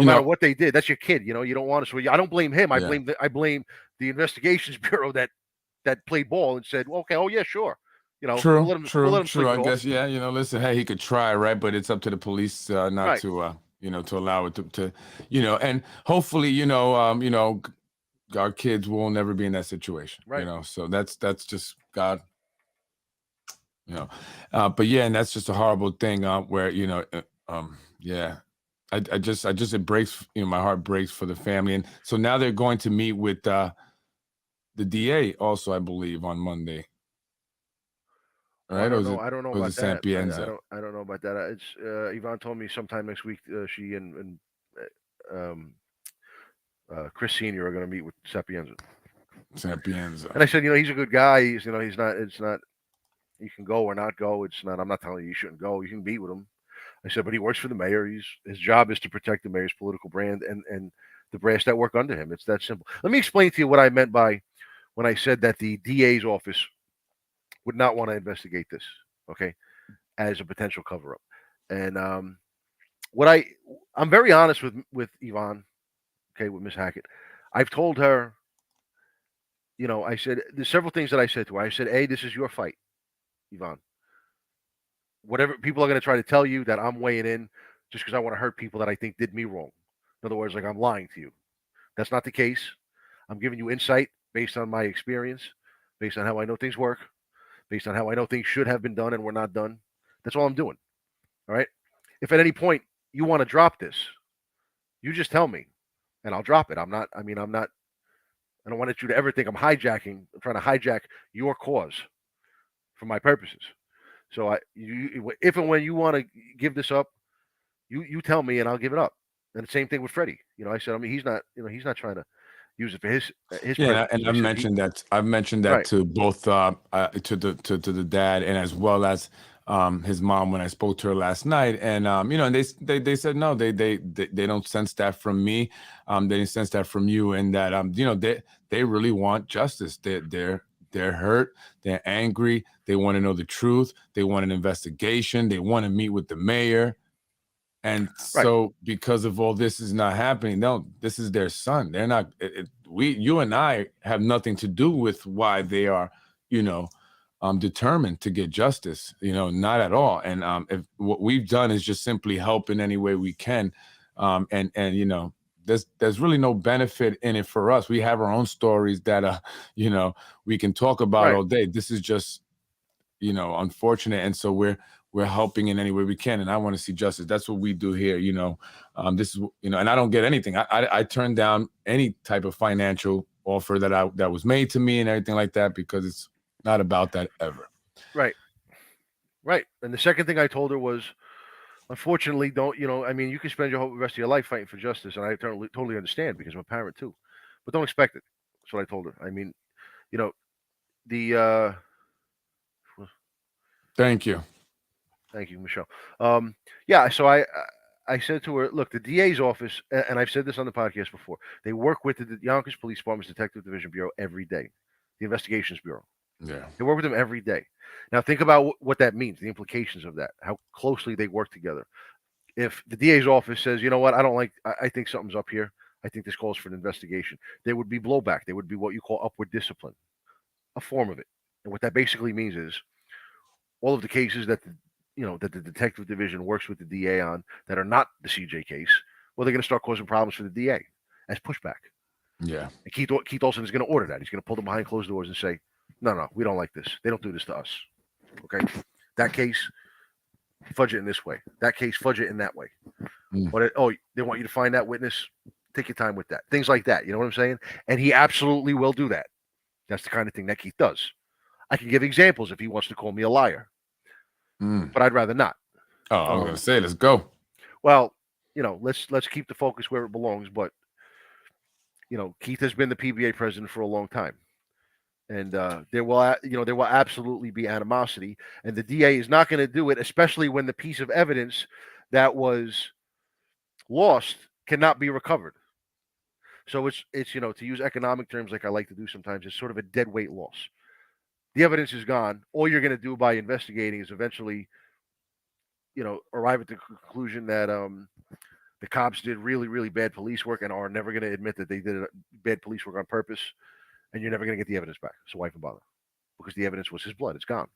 matter know, what they did, that's your kid. You don't want to. So I don't blame him. I yeah. blame the investigations bureau that played ball and said, well, okay, oh yeah, sure. We'll True, let him true, sleep true. it I off. guess, yeah. Listen, hey, he could try, right? But it's up to the police not Right. to, to allow it to, and hopefully, our kids will never be in that situation, Right. So that's just God, but yeah, and that's just a horrible thing, where yeah, I just it breaks, my heart breaks for the family, and so now they're going to meet with the DA also, I believe, on Monday. Oh, Right? I Or don't know. I don't know was about it that. I Sapienza? don't know about that. It's Yvonne told me sometime next week. She and um, Chris Senior are going to meet with Sapienza. Sapienza. And I said, he's a good guy. He's not. It's not. You can go or not go. It's not. I'm not telling you shouldn't go. You can meet with him. I said, but he works for the mayor. His job is to protect the mayor's political brand and the brass that work under him. It's that simple. Let me explain to you what I meant by when I said that the DA's office would not want to investigate this. Okay, as a potential cover up. And I'm very honest with Yvonne, okay, with Miss Hackett. I've told her, I said there's several things that I said to her. I said, "A, this is your fight, Yvonne. Whatever people are going to try to tell you that I'm weighing in just because I want to hurt people that I think did me wrong. In other words, like I'm lying to you. That's not the case. I'm giving you insight based on my experience, based on how I know things work, based on how I know things should have been done and were not done. That's all I'm doing. All right. If at any point you want to drop this, you just tell me and I'll drop it. I'm not, I don't want you to ever think I'm trying to hijack your cause for my purposes. So if and when you want to give this up, you tell me and I'll give it up. And the same thing with Freddie. I said, he's not trying to use it for his Yeah, purposes. and I said I've mentioned that right. to both to the dad and as well as his mom when I spoke to her last night, and and they said no, they don't sense that from me, they didn't sense that from you, and that they really want justice. They're hurt, they're angry, they want to know the truth, they want an investigation, they want to meet with the mayor. And Right. so because of all this is not happening, no, this is their son. They're not, you and I have nothing to do with why they are, determined to get justice, not at all. And if what we've done is just simply help in any way we can. And there's really no benefit in it for us. We have our own stories that, we can talk about Right. all day. This is just, unfortunate. And so we're helping in any way we can. And I want to see justice. That's what we do here. This is, and I don't get anything. I turn down any type of financial offer that was made to me and everything like that, because it's not about that ever. Right. Right. And the second thing I told her was, unfortunately, don't, you can spend your whole rest of your life fighting for justice. And I totally understand because I'm a parent too, but don't expect it. That's what I told her. I mean, the, Thank you. Thank you, Michelle. Yeah, so I said to her, look, the DA's office, and I've said this on the podcast before, they work with the Yonkers Police Department's Detective Division Bureau every day, the Investigations Bureau. Yeah. They work with them every day. Now, think about what that means, the implications of that, how closely they work together. If the DA's office says, you know what, I think something's up here, I think this calls for an investigation, there would be blowback. There would be what you call upward discipline, a form of it. And what that basically means is all of the cases that that the detective division works with the DA on that are not the CJ case, well, they're going to start causing problems for the DA as pushback. Yeah. And Keith Olsen is going to order that. He's going to pull them behind closed doors and say, no, we don't like this. They don't do this to us. Okay. That case, fudge it in this way. That case, fudge it in that way. But they want you to find that witness. Take your time with that. Things like that. You know what I'm saying? And he absolutely will do that. That's the kind of thing that Keith does. I can give examples if he wants to call me a liar. But I'd rather not. Oh, I was going to say, let's go. Well, let's keep the focus where it belongs. But Keith has been the PBA president for a long time, and there will absolutely be animosity, and the DA is not going to do it, especially when the piece of evidence that was lost cannot be recovered. So it's to use economic terms like I like to do sometimes, it's sort of a dead weight loss. The evidence is gone. All you're going to do by investigating is eventually, arrive at the conclusion that the cops did really, really bad police work and are never going to admit that they did bad police work on purpose, and you're never going to get the evidence back. So why even bother? Because the evidence was his blood. It's gone.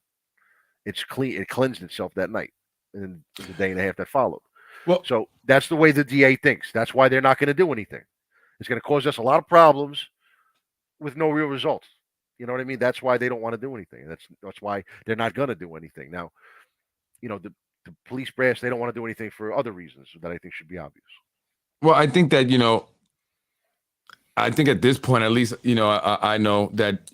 It's clean. It cleansed itself that night and the day and a half that followed. Well, so that's the way the DA thinks. That's why they're not going to do anything. It's going to cause us a lot of problems with no real results. You know what I mean? That's why they don't want to do anything. That's why they're not going to do anything. Now, the police brass, they don't want to do anything for other reasons that I think should be obvious. Well, I think that, I think at this point, at least, I know that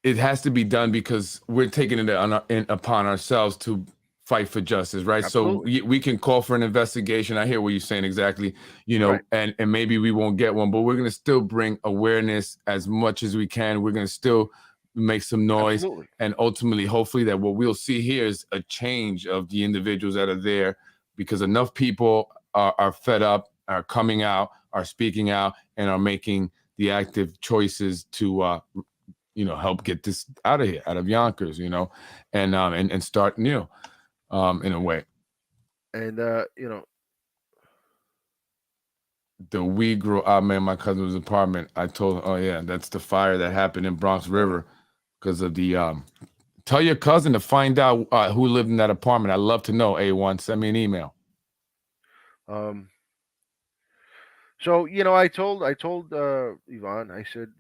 it has to be done because we're taking it upon ourselves to fight for justice, right? Absolutely. So we can call for an investigation. I hear what you're saying exactly, Right. and maybe we won't get one, but we're going to still bring awareness as much as we can. We're going to still make some noise. Absolutely. And ultimately, hopefully that what we'll see here is a change of the individuals that are there, because enough people are fed up, are coming out, are speaking out, and are making the active choices to help get this out of here, out of Yonkers, and start new. In a way. And the we grew up, man, my cousin's apartment. I told him, oh yeah, that's the fire that happened in Bronx River because of the tell your cousin to find out who lived in that apartment. I'd love to know. A1, send me an email. So I told Yvonne, I said,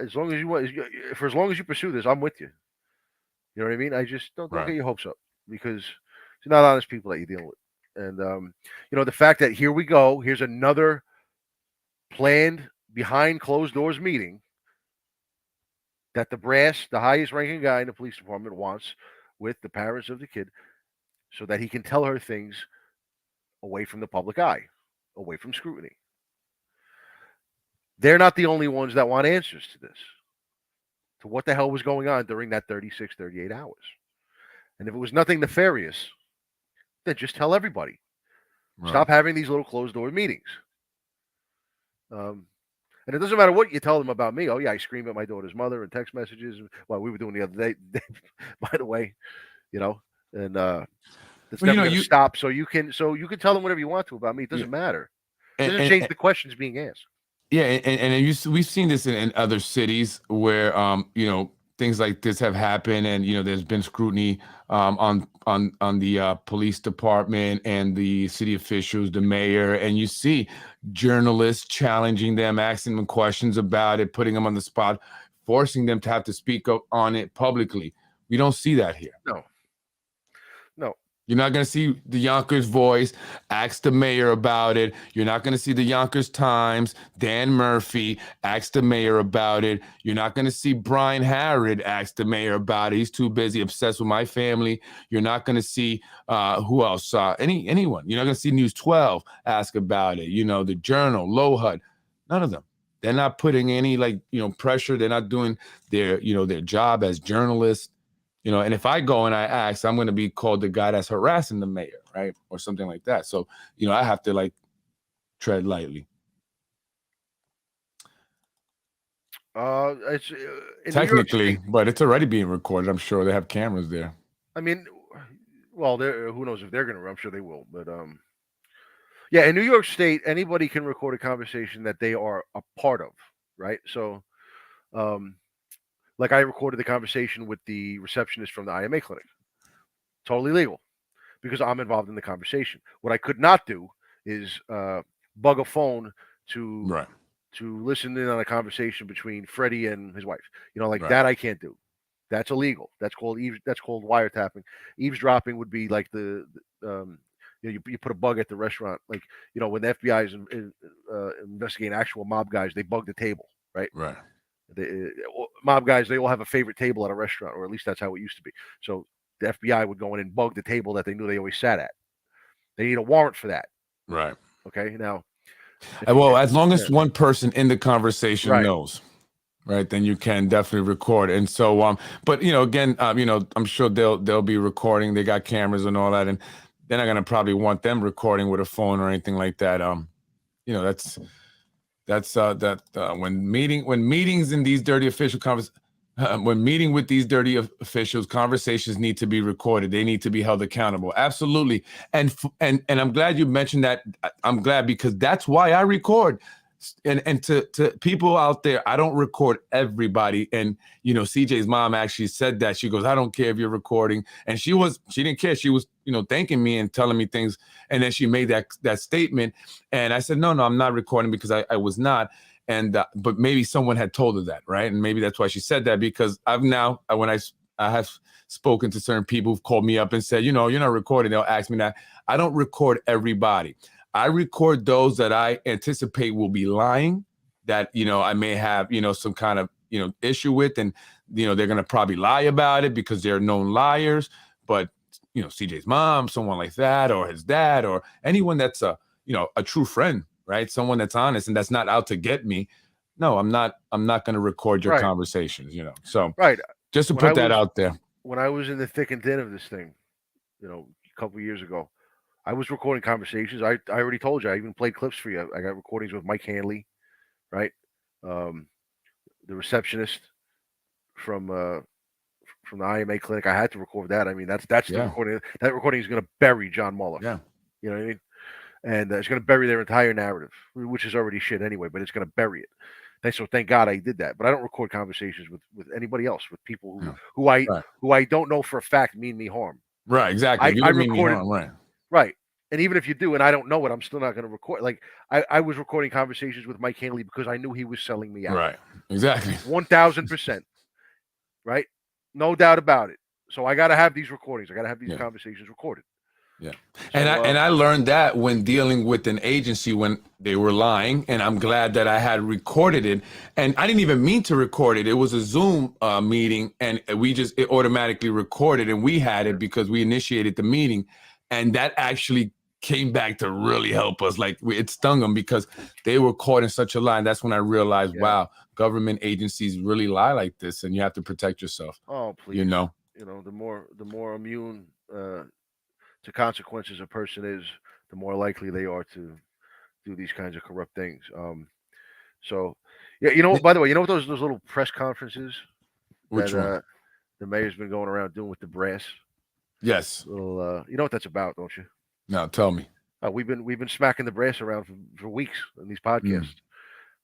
as long as you pursue this, I'm with you. You know what I mean? I just don't Right. get your hopes up, because it's not honest people that you're dealing with. And the fact that here we go, here's another planned behind closed doors meeting that the brass, the highest ranking guy in the police department, wants with the parents of the kid, so that he can tell her things away from the public eye, away from scrutiny. They're not the only ones that want answers to this, to what the hell was going on during that 36, 38 hours. And if it was nothing nefarious, then just tell everybody. Right. Stop having these little closed door meetings. And it doesn't matter what you tell them about me. Oh yeah, I scream at my daughter's mother in text messages. Well, we were doing the other day, by the way, and it's never going to stop. So you can tell them whatever you want to about me. It doesn't matter. It doesn't change the questions being asked. Yeah, and we've seen this in other cities where things like this have happened, and there's been scrutiny on the police department and the city officials, the mayor, and you see journalists challenging them, asking them questions about it, putting them on the spot, forcing them to have to speak up on it publicly. We don't see that here. No. You're not going to see the Yonkers Voice ask the mayor about it. You're not going to see the Yonkers Times, Dan Murphy, ask the mayor about it. You're not going to see Brian Harrod ask the mayor about it. He's too busy, obsessed with my family. You're not going to see who else? Anyone. You're not going to see News 12 ask about it. The Journal, LoHUD, none of them. They're not putting any pressure. They're not doing their job as journalists. And if I go and I ask, I'm going to be called the guy that's harassing the mayor, right? Or something like that. So, I have to tread lightly. It's technically, but it's already being recorded. I'm sure they have cameras there. I mean, well, who knows if they're going to? I'm sure they will. But yeah, in New York State, anybody can record a conversation that they are a part of, right? So, like I recorded the conversation with the receptionist from the IMA clinic. Totally legal, because I'm involved in the conversation. What I could not do is bug a phone to listen in on a conversation between Freddie and his wife. That I can't do. That's illegal. That's called wiretapping. Eavesdropping would be like you put a bug at the restaurant, when the FBI is investigating actual mob guys, they bug the table, right? Right. Mob guys, they all have a favorite table at a restaurant, or at least that's how it used to be. So the FBI would go in and bug the table that they knew they always sat at. They need a warrant for that. Right. Okay. Now, Well, as long as one person in the conversation Right. knows, right, then you can definitely record. And so, but again, I'm sure they'll be recording. They got cameras and all that, and they're not gonna probably want them recording with a phone or anything like that. When meetings in these dirty official when meeting with these dirty officials, conversations need to be recorded. They need to be held accountable. Absolutely. And I'm glad you mentioned that. I'm glad, because that's why I record. And to people out there, I don't record everybody. And CJ's mom actually said that. She goes, I don't care if you're recording. And she didn't care. She was thanking me and telling me things. And then she made that statement. And I said, no, I'm not recording, because I was not. And but maybe someone had told her that, right? And maybe that's why she said that, because when I have spoken to certain people who've called me up and said, you're not recording, they'll ask me that. I don't record everybody. I record those that I anticipate will be lying, that I may have some kind of issue with, and they're gonna probably lie about it because they're known liars. But CJ's mom, someone like that, or his dad, or anyone that's a true friend, right? Someone that's honest and that's not out to get me. No, I'm not going to record your conversations, So right. Just to put that out there. When I was in the thick and thin of this thing, a couple of years ago, I was recording conversations. I already told you. I even played clips for you. I got recordings with Mike Hanley, right? The receptionist from the IMA clinic. I had to record that. I mean, that's the recording. That recording is going to bury John Muller. Yeah. You know what I mean? And it's going to bury their entire narrative, which is already shit anyway, but it's going to bury it. So thank God I did that. But I don't record conversations with anybody else, with people who I don't know for a fact mean me harm. Right, exactly. I recorded, right. And even if you do, and I don't know it, I'm still not going to record. Like I was recording conversations with Mike Hanley because I knew he was selling me out. Right, exactly. 1000%. Right, no doubt about it. So I got to have these recordings. I got to have these conversations recorded. Yeah. So, and I learned that when dealing with an agency when they were lying, and I'm glad that I had recorded it. And I didn't even mean to record it. It was a Zoom meeting, and it automatically recorded, and we had it because we initiated the meeting, and that actually came back to really help us. Like it stung them because they were caught in such a lie. And that's when I realized, wow, government agencies really lie like this, and you have to protect yourself. Oh, please. The more immune to consequences a person is, the more likely they are to do these kinds of corrupt things. So, yeah, by the way, what those little press conferences that the mayor's been going around doing with the brass? Yes. Little, you know what that's about, don't you? No, tell me. We've been smacking the brass around for weeks in these podcasts.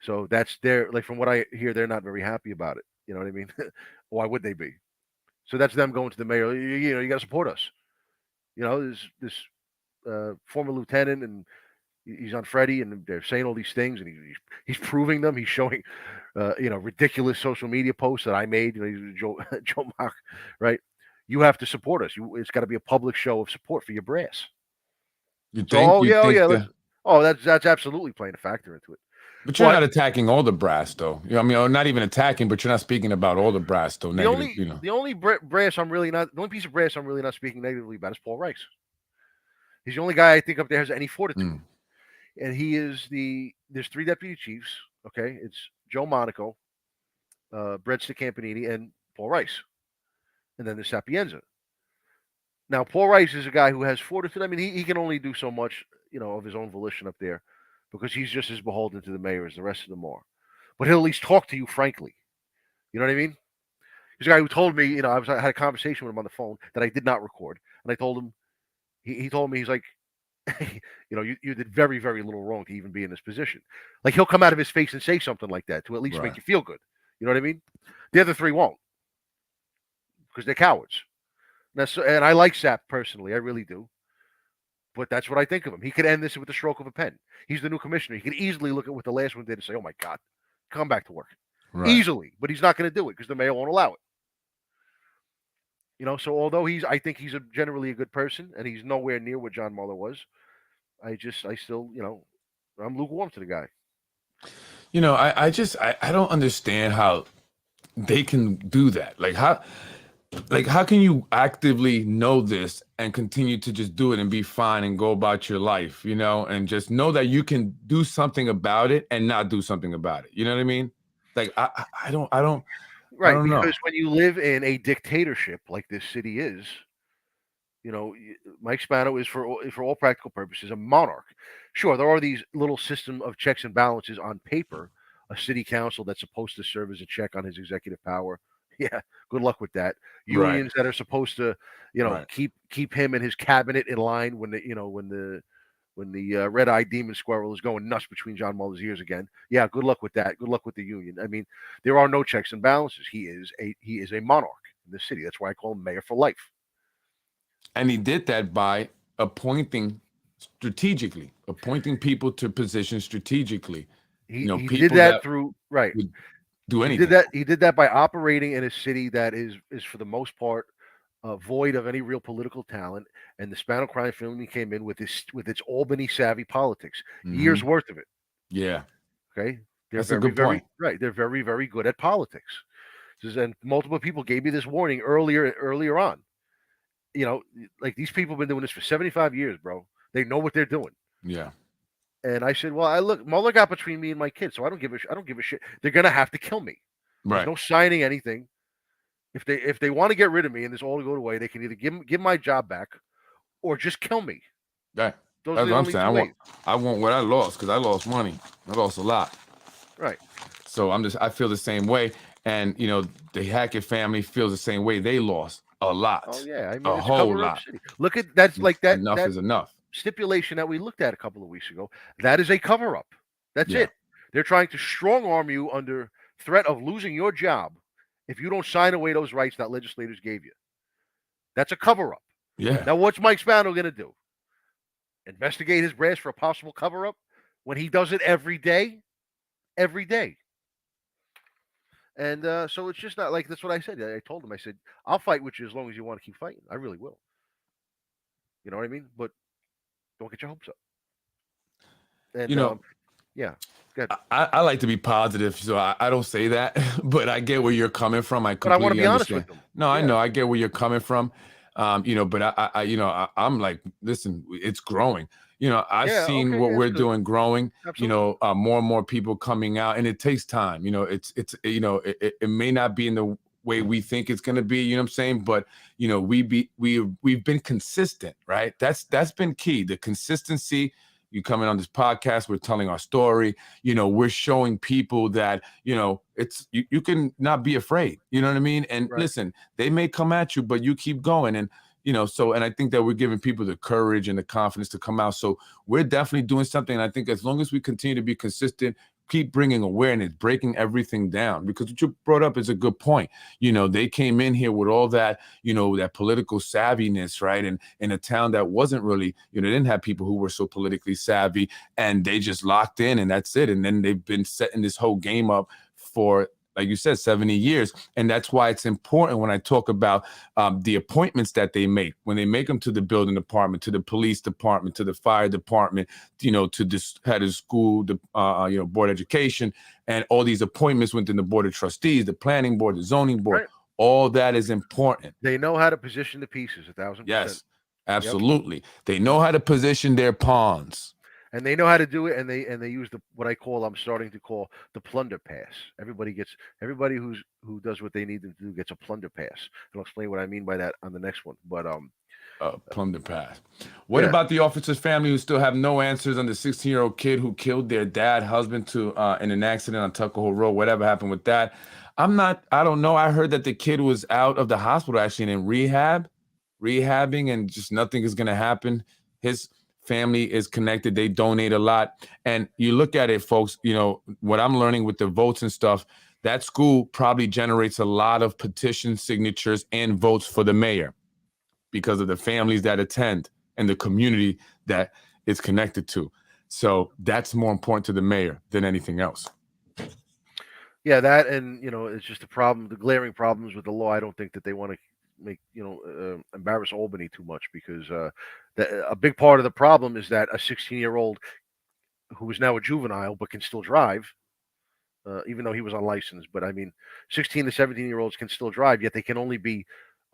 So that's from what I hear, they're not very happy about it. You know what I mean? Why would they be? So that's them going to the mayor. You got to support us. This former lieutenant, and he's on Freddie, and they're saying all these things, and he's proving them. He's showing, ridiculous social media posts that I made. Joe Mock, right? You have to support us. It's got to be a public show of support for your brass. You think? That's absolutely playing a factor into it. But you're not attacking all the brass, though. Not even attacking, but you're not speaking about all the brass, though. The only brass I'm really not. The only piece of brass I'm really not speaking negatively about is Paul Rice. He's the only guy I think up there has any fortitude, and he is There's 3 deputy chiefs. Okay, it's Joe Monaco, Breadstick Campanini, and Paul Rice, and then there's Sapienza. Now, Paul Rice is a guy who has fortitude. I mean, he can only do so much, of his own volition up there, because he's just as beholden to the mayor as the rest of them are. But he'll at least talk to you frankly. You know what I mean? He's a guy who told me, I had a conversation with him on the phone that I did not record. And I told him, he told me, he's like, you did very, very little wrong to even be in this position. Like, he'll come out of his face and say something like that to at least make you feel good. You know what I mean? The other 3 won't, because they're cowards. And I like Sapp personally. I really do. But that's what I think of him. He could end this with the stroke of a pen. He's the new commissioner. He could easily look at what the last one did and say, oh, my God, come back to work. Right. Easily. But he's not going to do it because the mayor won't allow it. So although I think he's generally a good person, and he's nowhere near what John Mueller was, I still, I'm lukewarm to the guy. I don't understand how they can do that. Like, how like, how can you actively know this and continue to just do it and be fine and go about your life, you know, and just know that you can do something about it and not do something about it. You know what I mean? Like, I Right, don't know. because when you live in a dictatorship like this city is, Mike Spano is for all practical purposes a monarch. Sure, there are these little system of checks and balances on paper. A city council that's supposed to serve as a check on his executive power. Yeah, good luck with that. Right. Unions that are supposed to, Right. keep him and his cabinet in line when the red-eyed demon squirrel is going nuts between John Muller's ears again. Yeah, good luck with that. Good luck with the union. I mean, there are no checks and balances. He is a monarch in the city. That's why I call him mayor for life. And he did that by appointing strategically, appointing people to positions strategically. He did People that that through right. would do He anything. did that. He did that by operating in a city that is for the most part void of any real political talent. And the Spano crime family came in with its Albany savvy politics, years Mhm. worth of it. Yeah, Okay, they're that's a very good point. right. They're very good at politics. And multiple people gave me this warning earlier on. Like these people have been doing this for 75 years, bro. They know what they're doing. Yeah, And I said, well, Mueller got between me and my kids, so I don't give a shit. They're gonna have to kill me. There's right. no signing anything. If they want to get rid of me and this all to go away, they can either give my job back or just kill me. That, Those are that's the what I'm only saying. two ways. I want what I lost because I lost money. I lost a lot. Right. So I feel the same way. And, the Hackett family feels the same way. They lost a lot, Oh yeah. I mean, a it's whole cover up lot. city. Look at that's like Enough that is enough. stipulation that we looked at a couple of weeks ago. That is a cover up. That's Yeah. it. They're trying to strong arm you under threat of losing your job if you don't sign away those rights that legislators gave you. That's a cover up. Yeah. Now, what's Mike Spano going to do? Investigate his brass for a possible cover up when he does it every day? Every day. And so it's just not like that's what I said. I told him, I said, I'll fight with you as long as you want to keep fighting. I really will. You know what I mean? But don't get your hopes up. And yeah. Good. I like to be positive, so I don't say that, but I get where you're coming from. I But I want to completely be honest understand. with them. No, I Yeah. know. I get where you're coming from. But I'm like, listen, it's growing. I've Yeah. seen Okay. what Yeah, we're it's good. doing growing. Absolutely. More and more people coming out, and it takes time. It may not be in the way we think it's going to be. You know what I'm saying? But we've been consistent, right? That's been key. The consistency. You coming on this podcast, we're telling our story. We're showing people that it's you can not be afraid. You know what I mean? And Right. listen, they may come at you, but you keep going. And and I think that we're giving people the courage and the confidence to come out. So we're definitely doing something. And I think as long as we continue to be consistent, keep bringing awareness, breaking everything down, because what you brought up is a good point. They came in here with all that, that political savviness, right? And in a town that wasn't really, they didn't have people who were so politically savvy, and they just locked in, and that's it. And then they've been setting this whole game up for, like you said, 70 years. And that's why it's important when I talk about the appointments that they make, when they make them to the building department, to the police department, to the fire department, to this head of school, the board of education, and all these appointments within the board of trustees, the planning board, the zoning board. Right. All that is important. They know how to position the pieces 1,000%. Yes, absolutely. Yep. They know how to position their pawns. And they know how to do it, and they use I'm starting to call the plunder pass. Everybody who does what they need to do gets a plunder pass. And I'll explain what I mean by that on the next one. But plunder pass. What about the officer's family who still have no answers on the 16-year-old kid who killed their husband in an accident on Tuckahoe Road? Whatever happened with that? I don't know. I heard that the kid was out of the hospital actually in rehabbing, and just nothing is going to happen. His family is connected. They donate a lot. And you look at it, folks, what I'm learning with the votes and stuff, that school probably generates a lot of petition signatures and votes for the mayor because of the families that attend and the community that it's connected to. So that's more important to the mayor than anything else. Yeah, that, and it's just the glaring problems with the law. I don't think that they want to make embarrass Albany too much, because a big part of the problem is that a 16-year-old who is now a juvenile but can still drive, even though he was unlicensed. But I mean, 16 to 17-year-olds can still drive, yet they can only be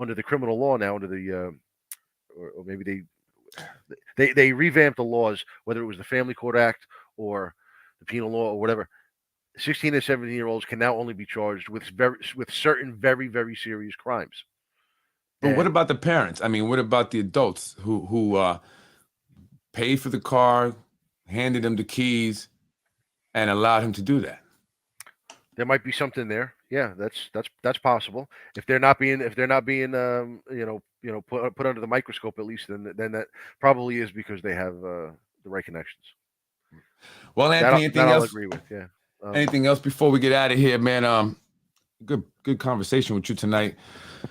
under the criminal law now, under the or maybe they revamped the laws, whether it was the Family Court Act or the penal law or whatever. 16 and 17-year-olds can now only be charged with certain very, very serious crimes. But what And about the parents? I mean, what about the adults who paid for the car, handed him the keys, and allowed him to do that? there might be something there. Yeah, that's possible. If they're not being put under the microscope at least, then that probably is because they have the right connections. Well, Anthony, anything I'll else? agree with. Yeah. Anything else before we get out of here, man? Good conversation with you tonight.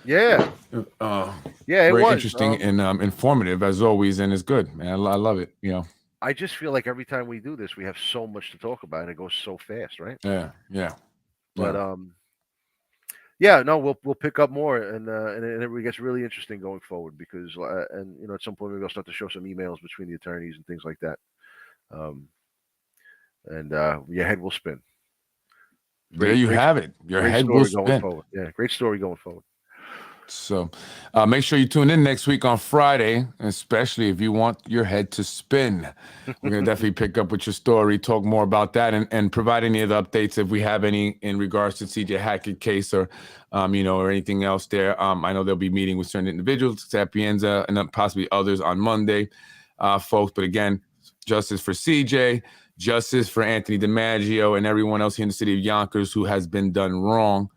Yeah. Yeah, it very was interesting and informative as always, and it's good, man. I love it. I just feel like every time we do this, we have so much to talk about, and it goes so fast, right? Yeah. But yeah, no, we'll pick up more, and it gets really interesting going forward because, at some point maybe I'll start to show some emails between the attorneys and things like that, and your head will spin. There you have it. Your head will spin. Yeah, great story going forward. So make sure you tune in next week on Friday, especially if you want your head to spin. We're going to definitely pick up with your story, talk more about that, and provide any of the updates if we have any in regards to CJ Hackett case or anything else there. I know they'll be meeting with certain individuals, Sapienza, and possibly others on Monday, folks. But again, justice for CJ, justice for Anthony DiMaggio, and everyone else here in the city of Yonkers who has been done wrong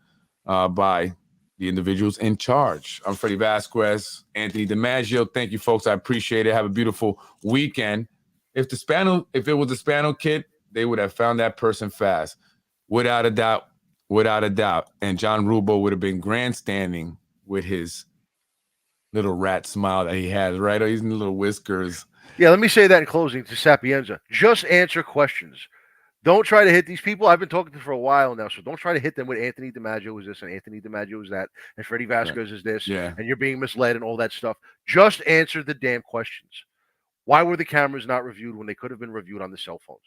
by the individuals in charge. I'm Freddie Vasquez, Anthony DiMaggio. Thank you, folks. I appreciate it. Have a beautiful weekend. If it was the Spano kid, they would have found that person fast. Without a doubt. And John Rubo would have been grandstanding with his little rat smile that he has, right? He's in the little whiskers. Yeah, let me say that in closing to Sapienza. Just answer questions. Don't try to hit these people. I've been talking to them for a while now, so don't try to hit them with Anthony DiMaggio is this and Anthony DiMaggio is that and Freddie Vasquez is this and you're being misled and all that stuff. Just answer the damn questions. Why were the cameras not reviewed when they could have been reviewed on the cell phones?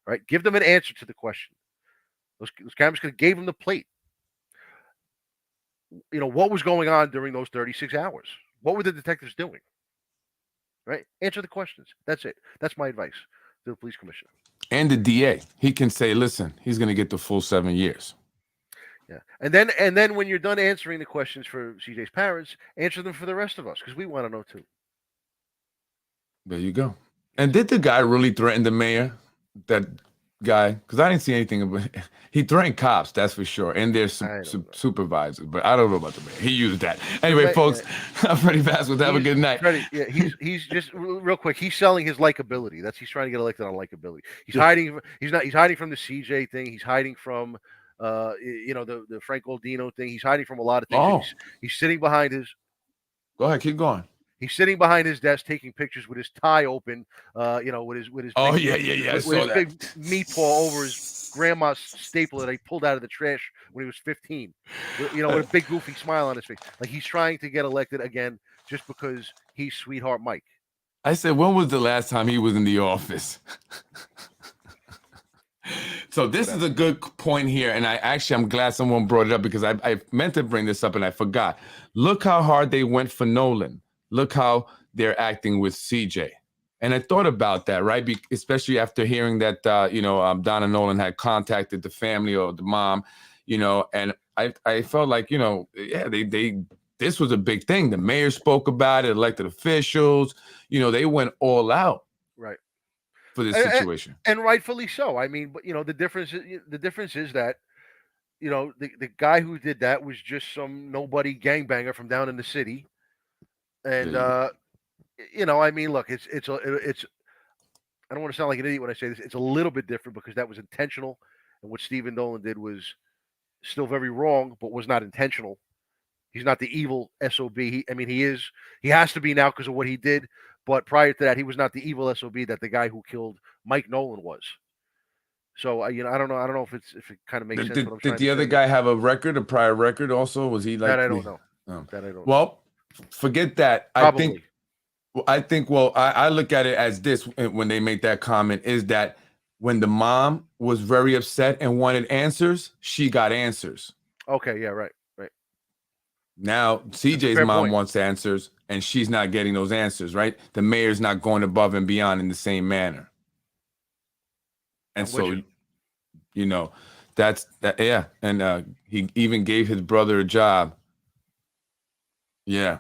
Right? Give them an answer to the question. Those cameras could have gave them the plate. What was going on during those 36 hours? What were the detectives doing? Right? Answer the questions. That's it. That's my advice to the police commissioner. And the DA, he can say, listen, he's going to get the full 7 years. Yeah. And then when you're done answering the questions for CJ's parents, answer them for the rest of us because we want to know too. There you go. And did the guy really threaten the mayor? That guy? Because I didn't see anything about it. He threatened cops, that's for sure. And their supervisors, but I don't know about the mayor. He used that. Anyway, folks, I'm Freddie Vasquez. Have a good night. Freddie, yeah, he's just real quick. He's selling his likability. He's trying to get elected on likability. He's hiding. He's hiding from the CJ thing. He's hiding from the Frank Goldino thing. He's hiding from a lot of things. He's sitting behind his. Go ahead, keep going. He's sitting behind his desk taking pictures with his tie open, with his with his big meat paw over his grandma's staple that he pulled out of the trash when he was 15. With a big goofy smile on his face. Like he's trying to get elected again just because he's sweetheart Mike. I said, when was the last time he was in the office? So this is a good point here, and I'm glad someone brought it up because I meant to bring this up and I forgot. Look how hard they went for Nolan. Look how they're acting with CJ. And I thought about that, right? Especially after hearing that, Donna Nolan had contacted the family or the mom, and I felt like, this was a big thing. The mayor spoke about it, elected officials, they went all out. Right. For this situation. And rightfully so. I mean, but the difference is that, the guy who did that was just some nobody gangbanger from down in the city. And I mean, look, it's I don't want to sound like an idiot when I say this. It's a little bit different because that was intentional, and what Stephen Nolan did was still very wrong, but was not intentional. He's not the evil SOB. He has to be now because of what he did. But prior to that, he was not the evil SOB that the guy who killed Mike Nolan was. So I don't know. I don't know if it kind of makes sense. Did the other guy have a prior record? Also, was he like that? I don't know. That I don't. Well, forget that. Probably. I think. Well, I look at it as this when they make that comment is that when the mom was very upset and wanted answers, she got answers. Okay. Yeah. Right. Now CJ's fair mom point. wants answers, and she's not getting those answers, right? The mayor's not going above and beyond in the same manner. And I'm with so, you. you know, that's that. Yeah, and he even gave his brother a job. Yeah,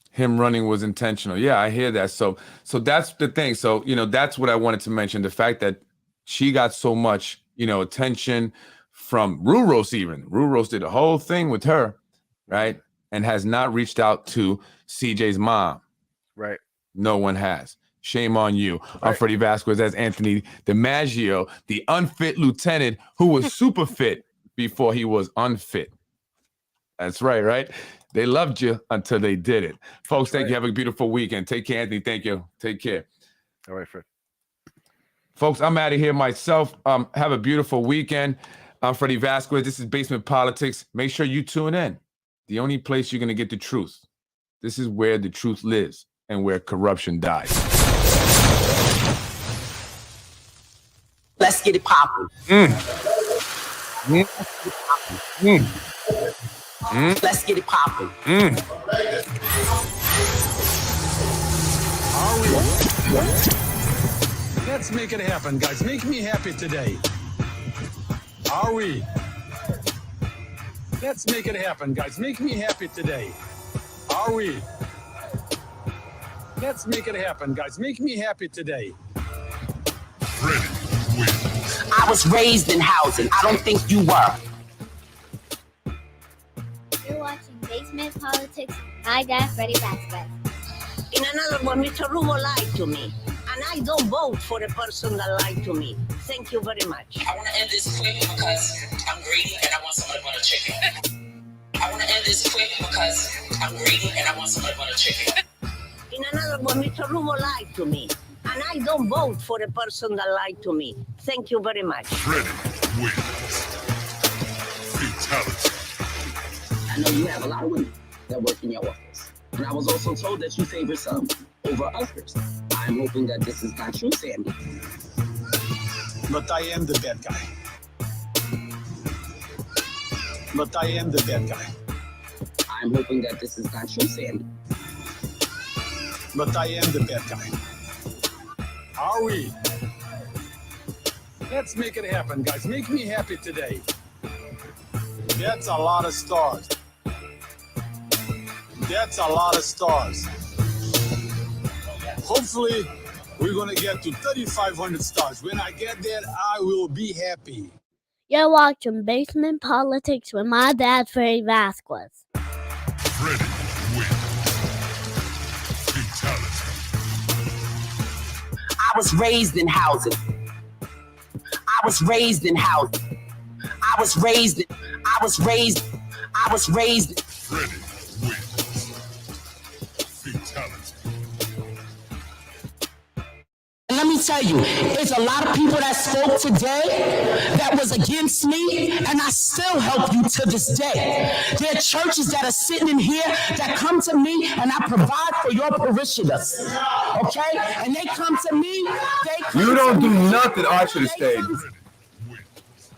him running was intentional. Yeah, I hear that. So that's the thing. So that's what I wanted to mention: the fact that she got so much attention from Ruros. Even Ruros did a whole thing with her, right? And has not reached out to CJ's mom. Right. No one has. Shame on you. I'm Right. Freddie Vasquez. That's Anthony DiMaggio, the unfit lieutenant who was super fit before he was unfit. That's right, right? They loved you until they did it. Folks, thank you. Have a beautiful weekend. Take care, Anthony. Thank you. Take care. All right, Fred. Folks, I'm out of here myself. Have a beautiful weekend. I'm Freddie Vasquez. This is Basement Politics. Make sure you tune in. The only place you're going to get the truth. This is where the truth lives and where corruption dies. Let's get it popping. Let's get it popping. Let's make it happen, guys. Make me happy today. Are we? Let's make it happen, guys. Make me happy today. Are we? Let's make it happen, guys. Make me happy today. I was raised in housing. I don't think you were. You're watching Basement Politics with my dad, Freddie Vasquez. In another one, Mr. Rumo lied to me. And I don't vote for the person that lied to me. Thank you very much. I want to end this quick because I'm greedy and I want somebody butter chicken. I want to end this quick because I'm greedy and I want somebody butter chicken. In another one, Mr. Rumo lied to me. And I don't vote for the person that lied to me. Thank you very much. Freddie wins. Fatality. I know you have a lot of women that work in your office. And I was also told that you favor some over others. I'm hoping that this is not true, Sandy. But I am the bad guy. But I am the bad guy. I'm hoping that this is not true, Sandy. But I am the bad guy. Are we? Let's make it happen, guys. Make me happy today. That's a lot of stars. That's a lot of stars. Hopefully, we're going to get to 3,500 stars. When I get there, I will be happy. You're watching Basement Politics with my dad, Freddie Vasquez. Freddie wins. Fatality. I was raised in housing. I was raised in housing. I was raised. Freddie wins. Fatality. And let me tell you, it's a lot of people that spoke today that was against me, and I still help you to this day. There are churches that are sitting in here that come to me, and I provide for your parishioners. Okay? And they come to me. You don't do nothing. I should have stayed. Freddie wins.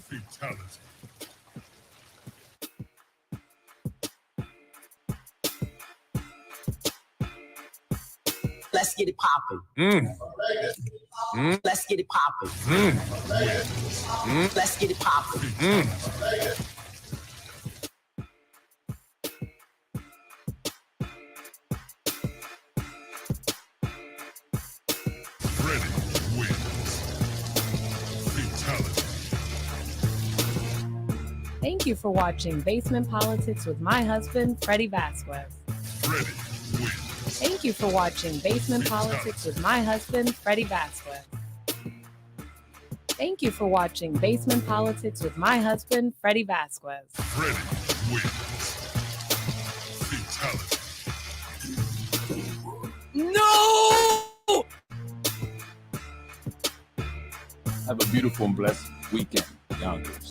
Fatality. Let's get it popping. Let's get it popping. Let's get it popping. Freddie wins. Fatality. Thank you for watching Basement Politics with my husband, Freddie Vasquez. Freddie wins. Thank you for watching Basement Politics with my husband, Freddie Vasquez. Thank you for watching Basement Politics with my husband, Freddie Vasquez. Freddie wins. Fatality. No! Have a beautiful and blessed weekend, youngers.